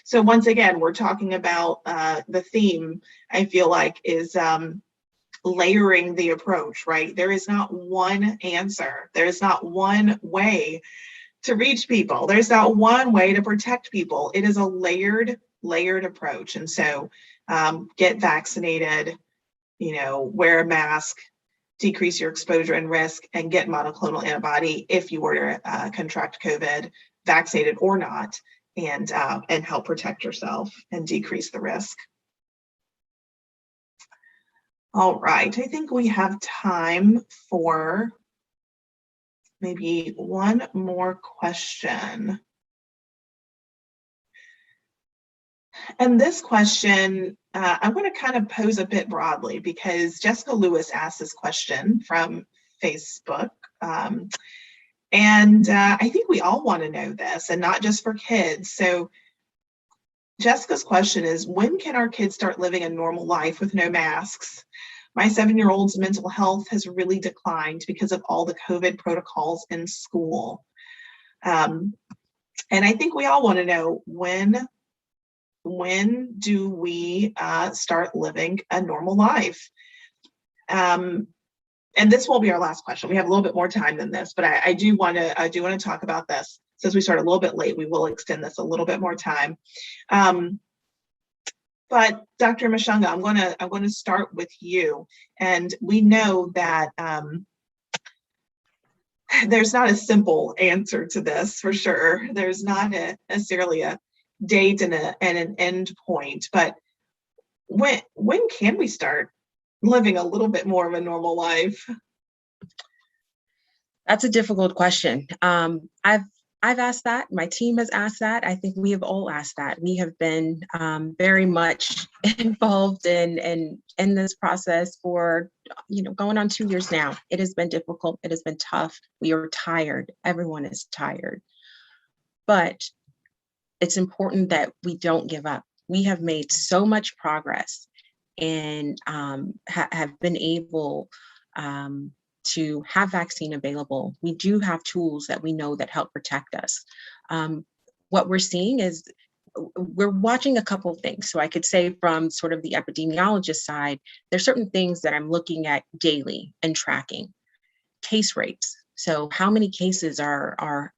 So once again, we're talking about the theme, I feel like, is layering the approach, right? There is not one answer. There is not one way reach people. There's not one way to protect people. It is a layered approach. And so get vaccinated, wear a mask, decrease your exposure and risk, and get monoclonal antibody if you were to contract COVID, vaccinated or not, and help protect yourself and decrease the risk. All right, I think we have time for maybe one more question. And this question, I'm going to kind of pose a bit broadly because Jessica Lewis asked this question from Facebook. And I think we all want to know this, and not just for kids. So Jessica's question is, when can our kids start living a normal life with no masks? My 7-year-old's mental health has really declined because of all the COVID protocols in school. And I think we all want to know, when do we start living a normal life? And this will be our last question. We have a little bit more time than this, but I do want to talk about this. Since we started a little bit late, we will extend this a little bit more time. But Dr. Mushonga, I'm going to start with you. And we know that there's not a simple answer to this, for sure. There's not necessarily a date and an end point. But when can we start living a little bit more of a normal life? That's a difficult question. I've asked that. My team has asked that. I think we have all asked that. We have been very much involved in this process for going on 2 years now. It has been difficult. It has been tough. We are tired. Everyone is tired. But it's important that we don't give up. We have made so much progress and have been able to have vaccine available. We do have tools that we know that help protect us. What we're seeing is we're watching a couple of things. So I could say from sort of the epidemiologist side, there's certain things that I'm looking at daily and tracking. Case rates. So how many cases are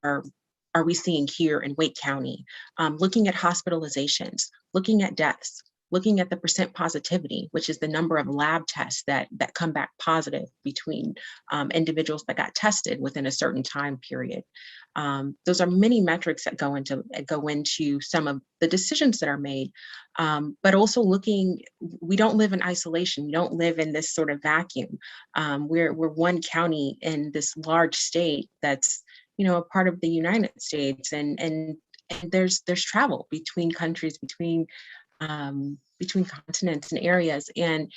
we seeing here in Wake County? Looking at hospitalizations, looking at deaths, looking at the percent positivity, which is the number of lab tests that come back positive between individuals that got tested within a certain time period. Those are many metrics that go into some of the decisions that are made, but also we don't live in isolation. We don't live in this sort of vacuum. We're one county in this large state that's a part of the United States, and there's travel between countries, between continents and areas. And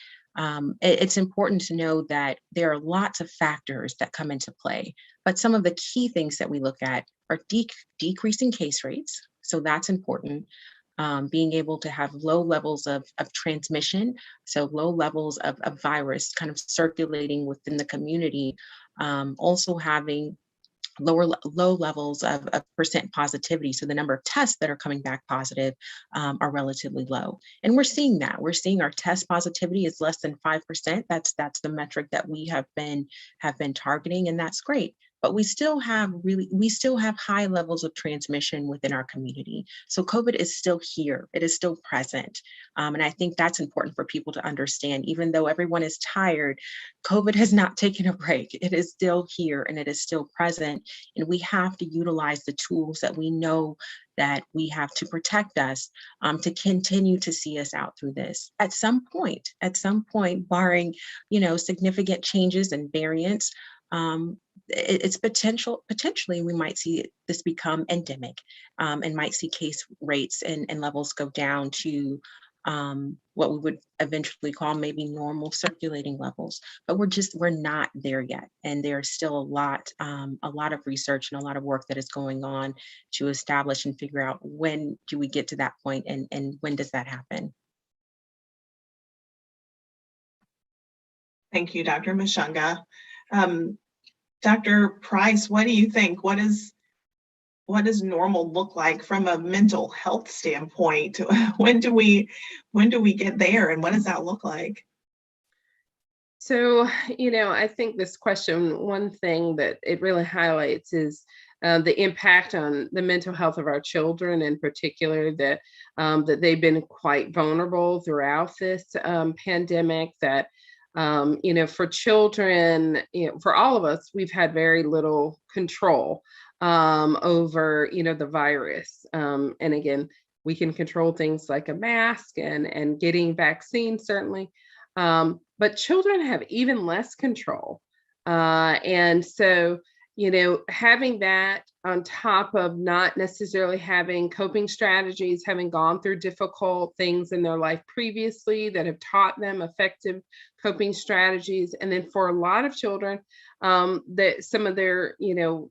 it's important to know that there are lots of factors that come into play, but some of the key things that we look at are decreasing case rates. So that's important. Being able to have low levels of transmission, so low levels of virus kind of circulating within the community. Also having low levels of percent positivity. So the number of tests that are coming back positive are relatively low. And we're seeing that. We're seeing our test positivity is less than 5%. That's the metric that we have been targeting, and that's great. But we still have high levels of transmission within our community. So COVID is still here. It is still present. And I think that's important for people to understand. Even though everyone is tired, COVID has not taken a break. It is still here and it is still present. And we have to utilize the tools that we know that we have to protect us, to continue to see us out through this. At some point, barring, significant changes and variants, it's potentially we might see this become endemic, and might see case rates and levels go down to what we would eventually call maybe normal circulating levels. But we're not there yet, and there's still a lot of research and a lot of work that is going on to establish and figure out when do we get to that point, and when does that happen. Thank you, Dr. Mushonga. Dr. Price, what do you think? What does normal look like from a mental health standpoint? When do we get there, and what does that look like? So, I think this question, one thing that it really highlights is the impact on the mental health of our children, in particular, that they've been quite vulnerable throughout this pandemic. That for children, for all of us, we've had very little control over the virus. And again, we can control things like a mask and getting vaccines, certainly. But children have even less control. And so, having that on top of not necessarily having coping strategies, having gone through difficult things in their life previously that have taught them effective coping strategies. And then for a lot of children, that some of their,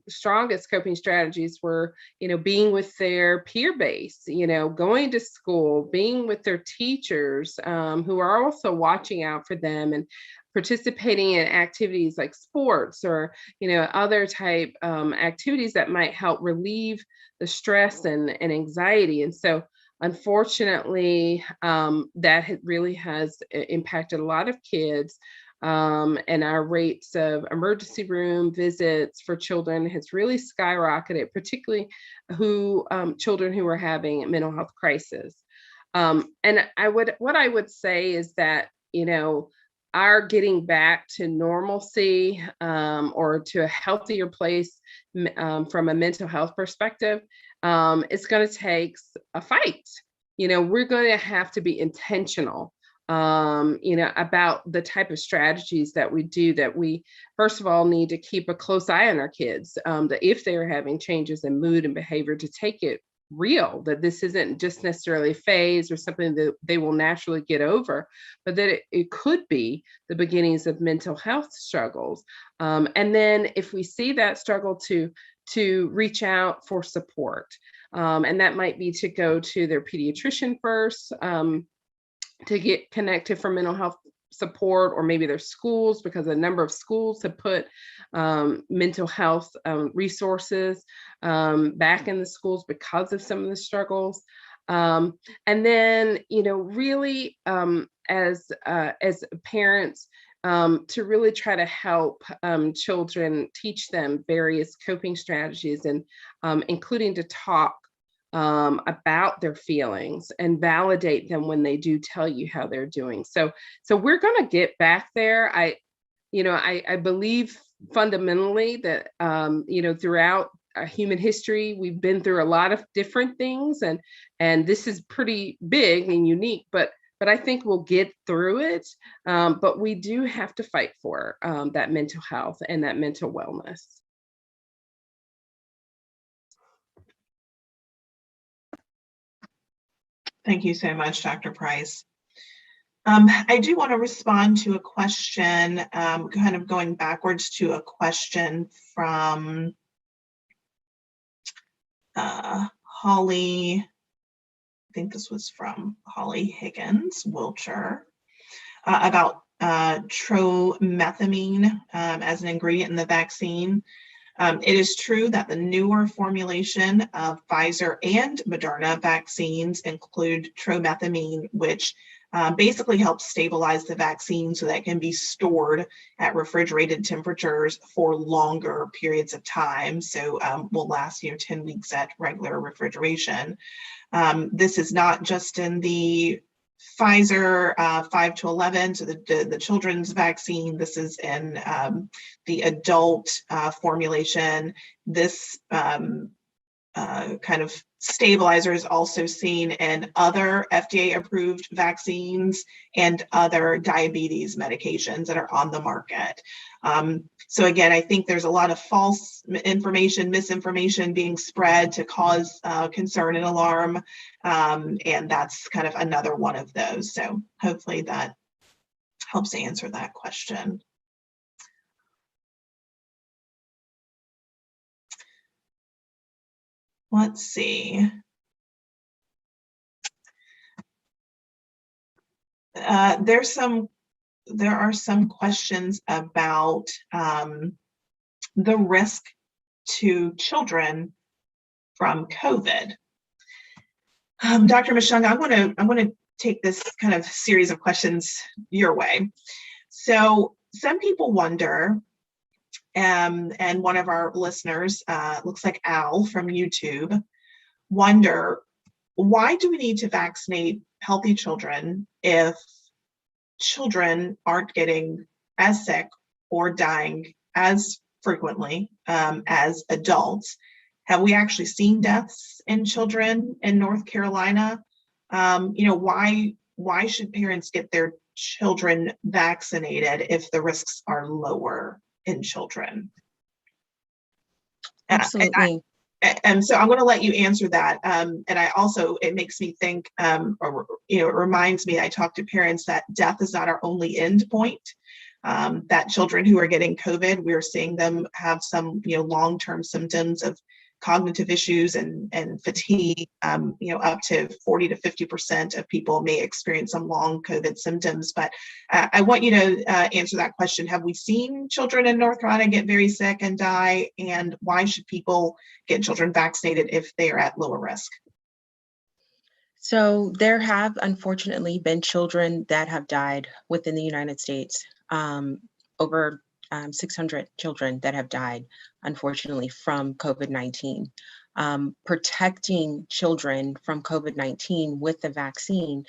strongest coping strategies were, being with their peer base, going to school, being with their teachers, who are also watching out for them, and participating in activities like sports or other type activities that might help relieve the stress and anxiety. And so unfortunately, that really has impacted a lot of kids, and our rates of emergency room visits for children has really skyrocketed, particularly children who are having mental health crisis. And what I would say is that our getting back to normalcy, or to a healthier place from a mental health perspective, it's going to take a fight. We're going to have to be intentional, about the type of strategies that we do, that we, first of all, need to keep a close eye on our kids, that if they're having changes in mood and behavior, to take it real, that this isn't just necessarily a phase or something that they will naturally get over, but that it could be the beginnings of mental health struggles. And then if we see that struggle, to reach out for support. And that might be to go to their pediatrician first, to get connected for mental health support, or maybe their schools, because a number of schools have put mental health resources back in the schools because of some of the struggles. And then, really, as parents, to really try to help children, teach them various coping strategies, and including to talk about their feelings and validate them when they do tell you how they're doing. So we're going to get back there. I believe fundamentally that, throughout human history, we've been through a lot of different things, and this is pretty big and unique, but I think we'll get through it. But we do have to fight for that mental health and that mental wellness. Thank you so much, Dr. Price. I do want to respond to a question, kind of going backwards to a question from Holly. I think this was from Holly Higgins, Wiltshire, about tromethamine as an ingredient in the vaccine. It is true that the newer formulation of Pfizer and Moderna vaccines include tromethamine, which basically helps stabilize the vaccine so that it can be stored at refrigerated temperatures for longer periods of time. So will last 10 weeks at regular refrigeration. This is not just in the Pfizer 5 to 11, so the children's vaccine. This is in the adult formulation. This kind of stabilizer is also seen in other FDA-approved vaccines and other diabetes medications that are on the market. So again, I think there's a lot of false information, misinformation being spread to cause concern and alarm, and that's kind of another one of those. So hopefully that helps to answer that question. Let's see. There are some questions about the risk to children from COVID. Dr. Mushonga, I want to take this kind of series of questions your way. So some people wonder, and one of our listeners, looks like Al from YouTube, wonder, why do we need to vaccinate healthy children if children aren't getting as sick or dying as frequently as adults? Have we actually seen deaths in children in North Carolina? Why should parents get their children vaccinated if the risks are lower in children? Absolutely. And so I'm going to let you answer that. And it makes me think, it reminds me, I talk to parents that death is not our only end point. That children who are getting COVID, we're seeing them have some, long-term symptoms of cognitive issues and fatigue. Up to 40 to 50% of people may experience some long COVID symptoms. But I want you to answer that question. Have we seen children in North Carolina get very sick and die? And why should people get children vaccinated if they are at lower risk? So there have unfortunately been children that have died within the United States. Over 600 children that have died, unfortunately, from COVID-19. Protecting children from COVID-19 with the vaccine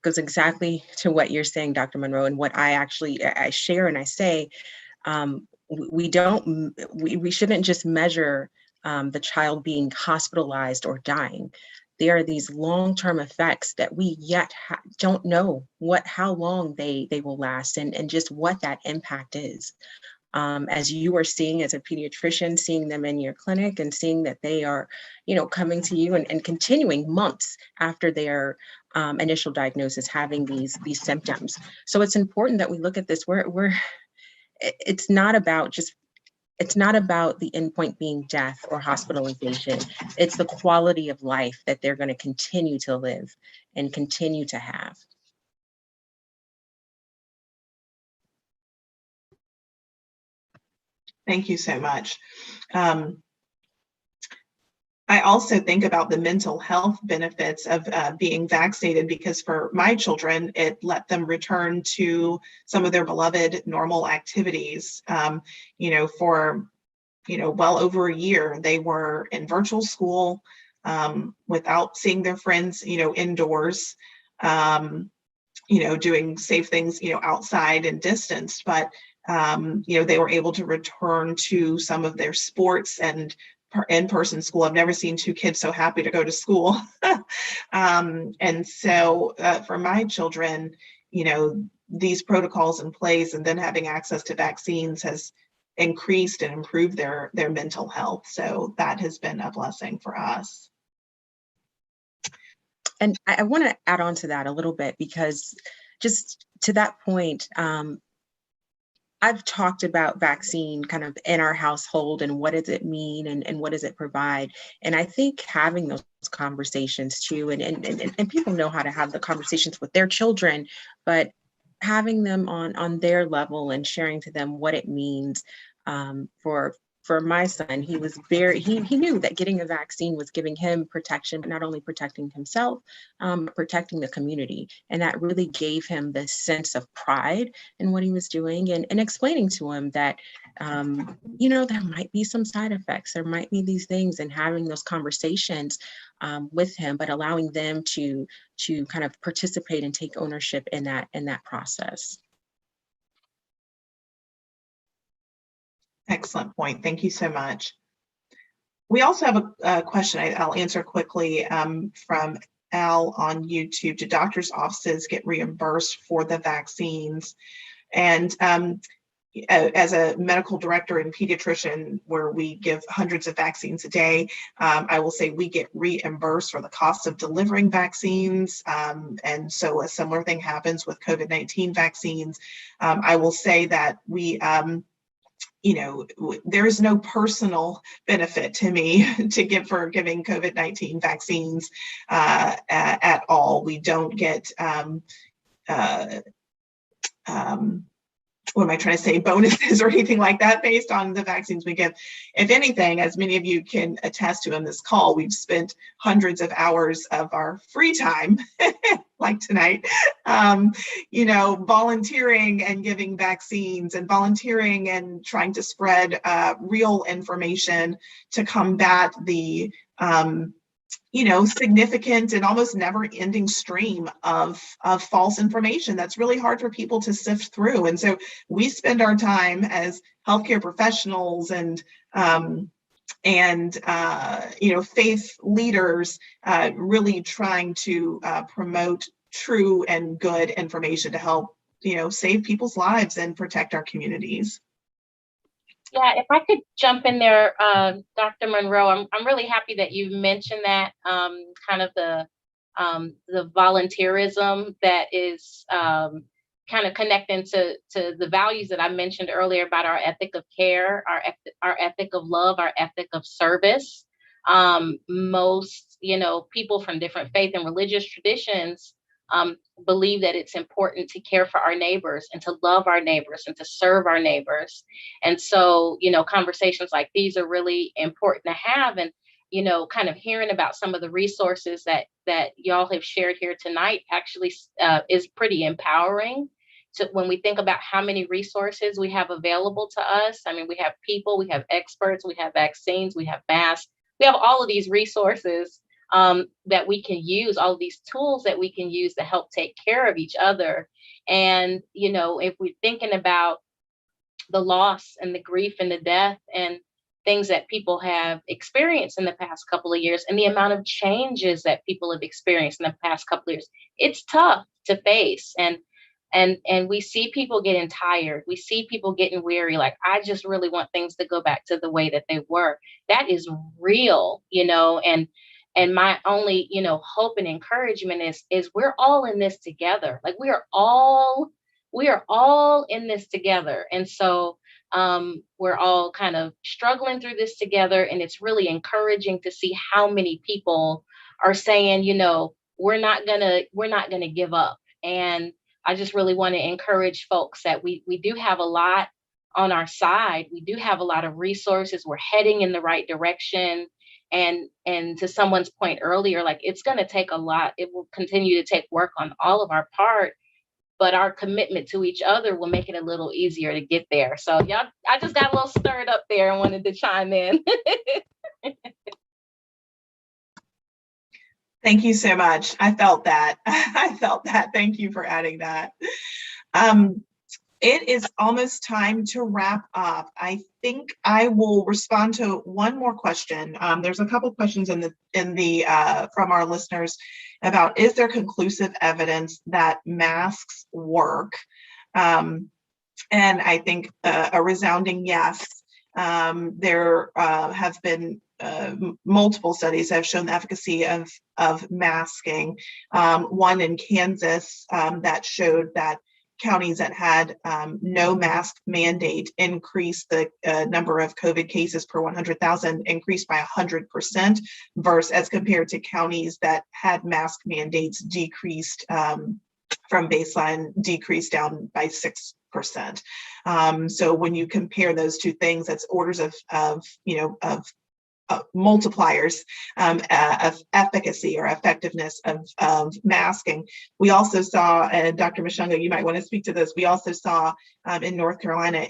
goes exactly to what you're saying, Dr. Monroe, and what I share and I say. We shouldn't just measure the child being hospitalized or dying. There are these long-term effects that we yet don't know how long they will last and just what that impact is. As you are seeing as a pediatrician, seeing them in your clinic and seeing that they are, coming to you and continuing months after their initial diagnosis, having these symptoms. So it's important that we look at this. It's not about the endpoint being death or hospitalization. It's the quality of life that they're going to continue to live and continue to have. Thank you so much. I also think about the mental health benefits of being vaccinated, because for my children, it let them return to some of their beloved normal activities. For well over a year, they were in virtual school without seeing their friends, indoors, doing safe things, outside and distanced, but they were able to return to some of their sports and in-person school. I've never seen two kids so happy to go to school. And so for my children, these protocols in place and then having access to vaccines has increased and improved their mental health. So that has been a blessing for us. And I want to add on to that a little bit, because just to that point, I've talked about vaccine kind of in our household and what does it mean and what does it provide. And I think having those conversations too, and people know how to have the conversations with their children, but having them on their level and sharing to them what it means for my son. He was he knew that getting a vaccine was giving him protection, but not only protecting himself, but protecting the community. And that really gave him this sense of pride in what he was doing, and explaining to him that, there might be some side effects, there might be these things, and having those conversations with him, but allowing them to kind of participate and take ownership in that process. Excellent point. Thank you so much. We also have a question I'll answer quickly from Al on YouTube. Do doctors' offices get reimbursed for the vaccines? And as a medical director and pediatrician, where we give hundreds of vaccines a day, I will say we get reimbursed for the cost of delivering vaccines. And so a similar thing happens with COVID-19 vaccines. I will say that we, there is no personal benefit to me for giving COVID-19 vaccines at all. We don't get, what am I trying to say, bonuses or anything like that based on the vaccines we give. If anything, as many of you can attest to on this call, we've spent hundreds of hours of our free time like tonight, volunteering and giving vaccines, and volunteering and trying to spread real information to combat the significant and almost never-ending stream of false information that's really hard for people to sift through. And so we spend our time as healthcare professionals and faith leaders really trying to promote true and good information to help save people's lives and protect our communities. Yeah, if I could jump in there, Dr. Monroe, I'm really happy that you mentioned that kind of the volunteerism that is kind of connecting to the values that I mentioned earlier about our ethic of care, our ethic of love, our ethic of service. Most people from different faith and religious traditions believe that it's important to care for our neighbors and to love our neighbors and to serve our neighbors. And so, conversations like these are really important to have. And, kind of hearing about some of the resources that y'all have shared here tonight actually is pretty empowering. So when we think about how many resources we have available to us, I mean, we have people, we have experts, we have vaccines, we have masks, we have all of these resources that we can use, all of these tools that we can use to help take care of each other. And, if we're thinking about the loss and the grief and the death and things that people have experienced in the past couple of years and the amount of changes that people have experienced in the past couple of years, it's tough to face. And we see people getting tired. We see people getting weary. Like, I just really want things to go back to the way that they were. That is real, and my only, hope and encouragement is we're all in this together. Like, we are all in this together. And so we're all kind of struggling through this together. And it's really encouraging to see how many people are saying, we're not gonna give up. And I just really want to encourage folks that we do have a lot on our side. We do have a lot of resources. We're heading in the right direction. And to someone's point earlier, like, it's going to take a lot. It will continue to take work on all of our part, but our commitment to each other will make it a little easier to get there. So y'all, I just got a little stirred up there and wanted to chime in. Thank you so much. I felt that. Thank you for adding that. It is almost time to wrap up. I think I will respond to one more question. There's a couple questions in the from our listeners about, is there conclusive evidence that masks work? And I think a resounding yes. There have been multiple studies that have shown the efficacy of masking. One in Kansas that showed that counties that had no mask mandate increased the number of COVID cases per 100,000 increased by 100%, versus as compared to counties that had mask mandates decreased from baseline, decreased down by 6%. So when you compare those two things, that's orders of multipliers of efficacy or effectiveness of masking. We also saw, and Dr. Mushonga, you might want to speak to this, we also saw in North Carolina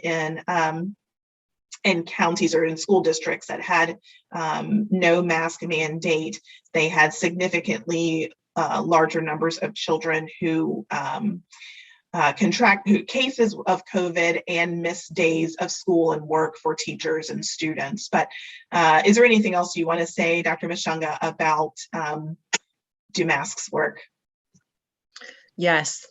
in counties or in school districts that had no mask mandate, they had significantly larger numbers of children who cases of COVID and missed days of school and work for teachers and students. But is there anything else you want to say, Dr. Mushonga, about do masks work? Yes,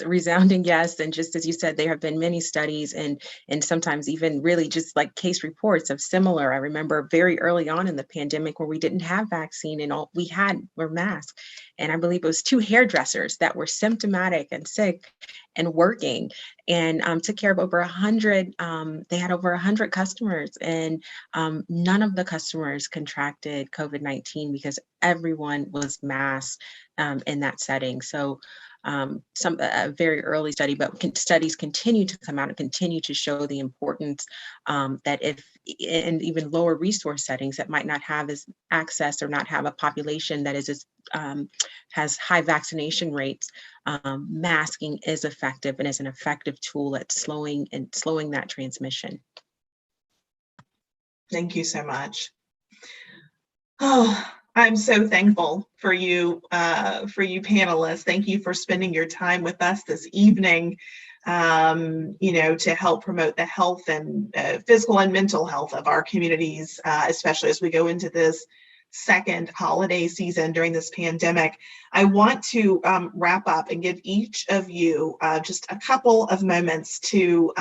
resounding yes. And just as you said, there have been many studies and sometimes even really just like case reports of similar. I remember very early on in the pandemic where we didn't have vaccine and all we had were masks. And I believe it was 2 hairdressers that were symptomatic and sick and working and took care of over 100. They had over 100 customers and none of the customers contracted COVID-19 because everyone was masked in that setting. So some a very early study, but studies continue to come out and continue to show the importance that if in even lower resource settings that might not have as access or not have a population that is as has high vaccination rates, masking is effective and is an effective tool at slowing that transmission. Thank you so much. Oh, I'm so thankful for you panelists. Thank you for spending your time with us this evening, to help promote the health and physical and mental health of our communities, especially as we go into this second holiday season during this pandemic. I want to wrap up and give each of you just a couple of moments to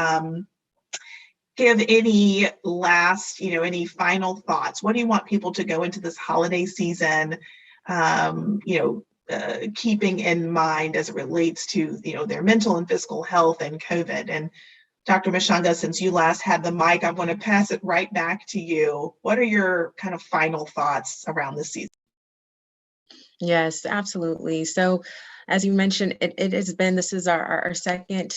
give any last, any final thoughts. What do you want people to go into this holiday season, keeping in mind as it relates to, their mental and physical health and COVID? And Dr. Mushonga, since you last had the mic, I want to pass it right back to you. What are your kind of final thoughts around this season? Yes, absolutely. So as you mentioned, this is our second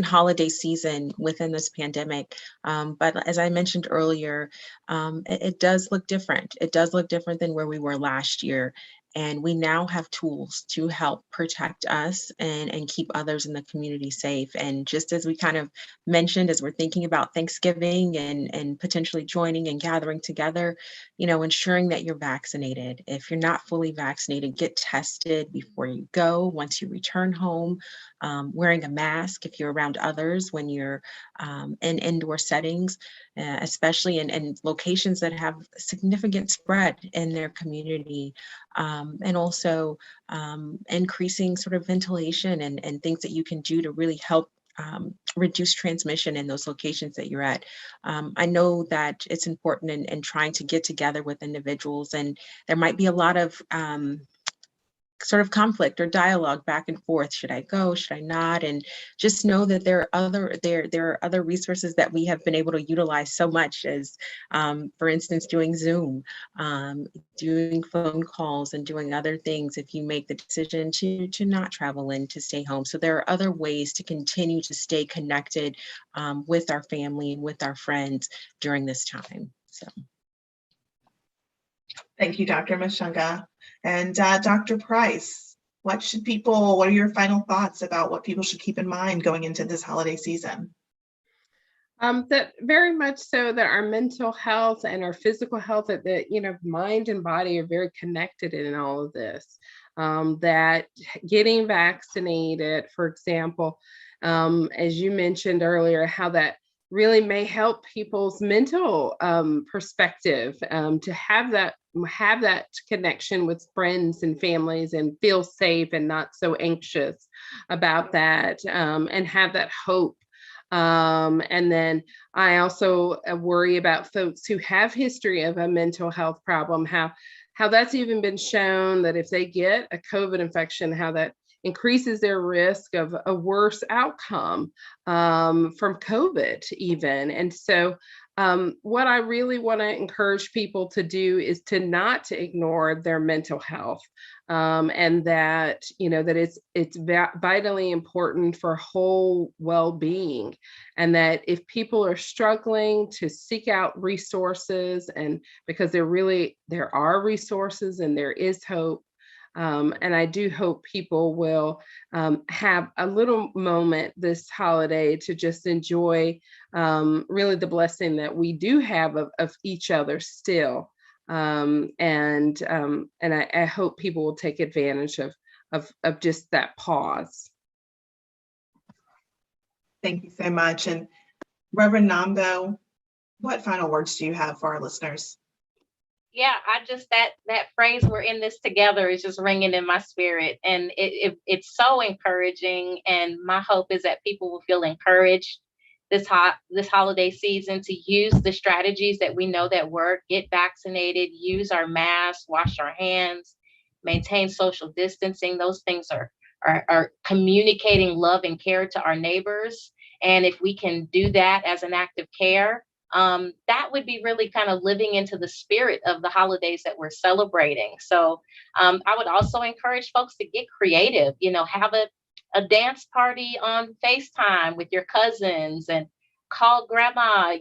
holiday season within this pandemic. But as I mentioned earlier, it does look different. It does look different than where we were last year. And we now have tools to help protect us and keep others in the community safe. And just as we kind of mentioned, as we're thinking about Thanksgiving and potentially joining and gathering together, ensuring that you're vaccinated. If you're not fully vaccinated, get tested before you go. Once you return home, wearing a mask if you're around others when you're in indoor settings, especially in locations that have significant spread in their community. And also increasing sort of ventilation and things that you can do to really help reduce transmission in those locations that you're at. I know that it's important in trying to get together with individuals, and there might be a lot of sort of conflict or dialogue back and forth. Should I go? Should I not? And just know that there are other resources that we have been able to utilize so much as, for instance, doing Zoom, doing phone calls, and doing other things if you make the decision to not travel and to stay home. So there are other ways to continue to stay connected with our family and with our friends during this time. So. Thank you, Dr. Mushonga. And Dr. Price, what are your final thoughts about what people should keep in mind going into this holiday season? That very much so that our mental health and our physical health, that mind and body are very connected in all of this. That getting vaccinated, for example, as you mentioned earlier, how that really may help people's mental perspective, to have that connection with friends and families and feel safe and not so anxious about that, and have that hope. And then I also worry about folks who have history of a mental health problem, how that's even been shown that if they get a COVID infection, how that increases their risk of a worse outcome from COVID even. And so what I really want to encourage people to do is to not ignore their mental health, and that that it's vitally important for whole well-being, and that if people are struggling, to seek out resources, and because there are resources and there is hope. And I do hope people will have a little moment this holiday to just enjoy really the blessing that we do have of each other still. And I hope people will take advantage of just that pause. Thank you so much. And Reverend Nambo, what final words do you have for our listeners? Yeah, that phrase, "we're in this together," is just ringing in my spirit, and it's so encouraging. And my hope is that people will feel encouraged this holiday season to use the strategies that we know that work. Get vaccinated, use our masks, wash our hands, maintain social distancing. Those things are communicating love and care to our neighbors. And if we can do that as an act of care, that would be really kind of living into the spirit of the holidays that we're celebrating. So I would also encourage folks to get creative, have a dance party on FaceTime with your cousins and call grandma,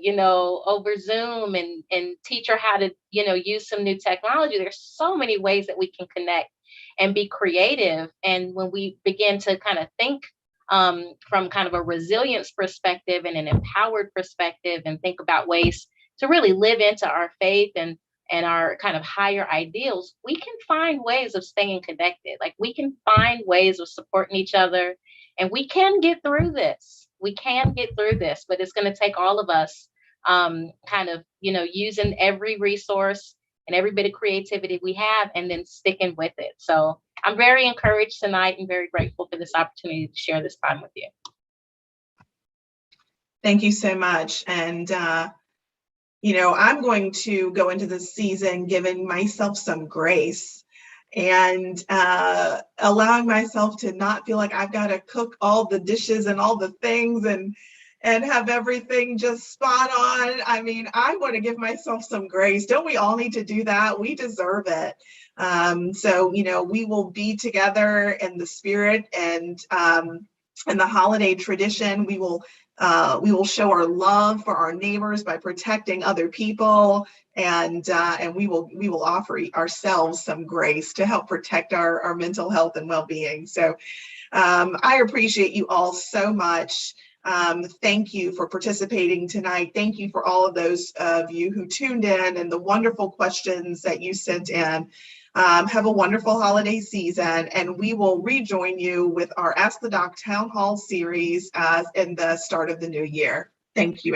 over Zoom and teach her how to, use some new technology. There's so many ways that we can connect and be creative. And when we begin to kind of think from kind of a resilience perspective and an empowered perspective, and think about ways to really live into our faith and our kind of higher ideals, we can find ways of staying connected. Like, we can find ways of supporting each other, and we can get through this. We can get through this, but it's going to take all of us kind of, using every resource and every bit of creativity we have, and then sticking with it. So I'm very encouraged tonight and very grateful for this opportunity to share this time with you. Thank you so much. And, I'm going to go into this season giving myself some grace and allowing myself to not feel like I've got to cook all the dishes and all the things and have everything just spot on. I mean, I want to give myself some grace. Don't we all need to do that? We deserve it. So, we will be together in the spirit and in the holiday tradition. We will show our love for our neighbors by protecting other people, and we will offer ourselves some grace to help protect our mental health and well-being. So I appreciate you all so much. Thank you for participating tonight. Thank you for all of those of you who tuned in and the wonderful questions that you sent in. Have a wonderful holiday season, and we will rejoin you with our Ask the Doc Town Hall series in the start of the new year. Thank you, everyone.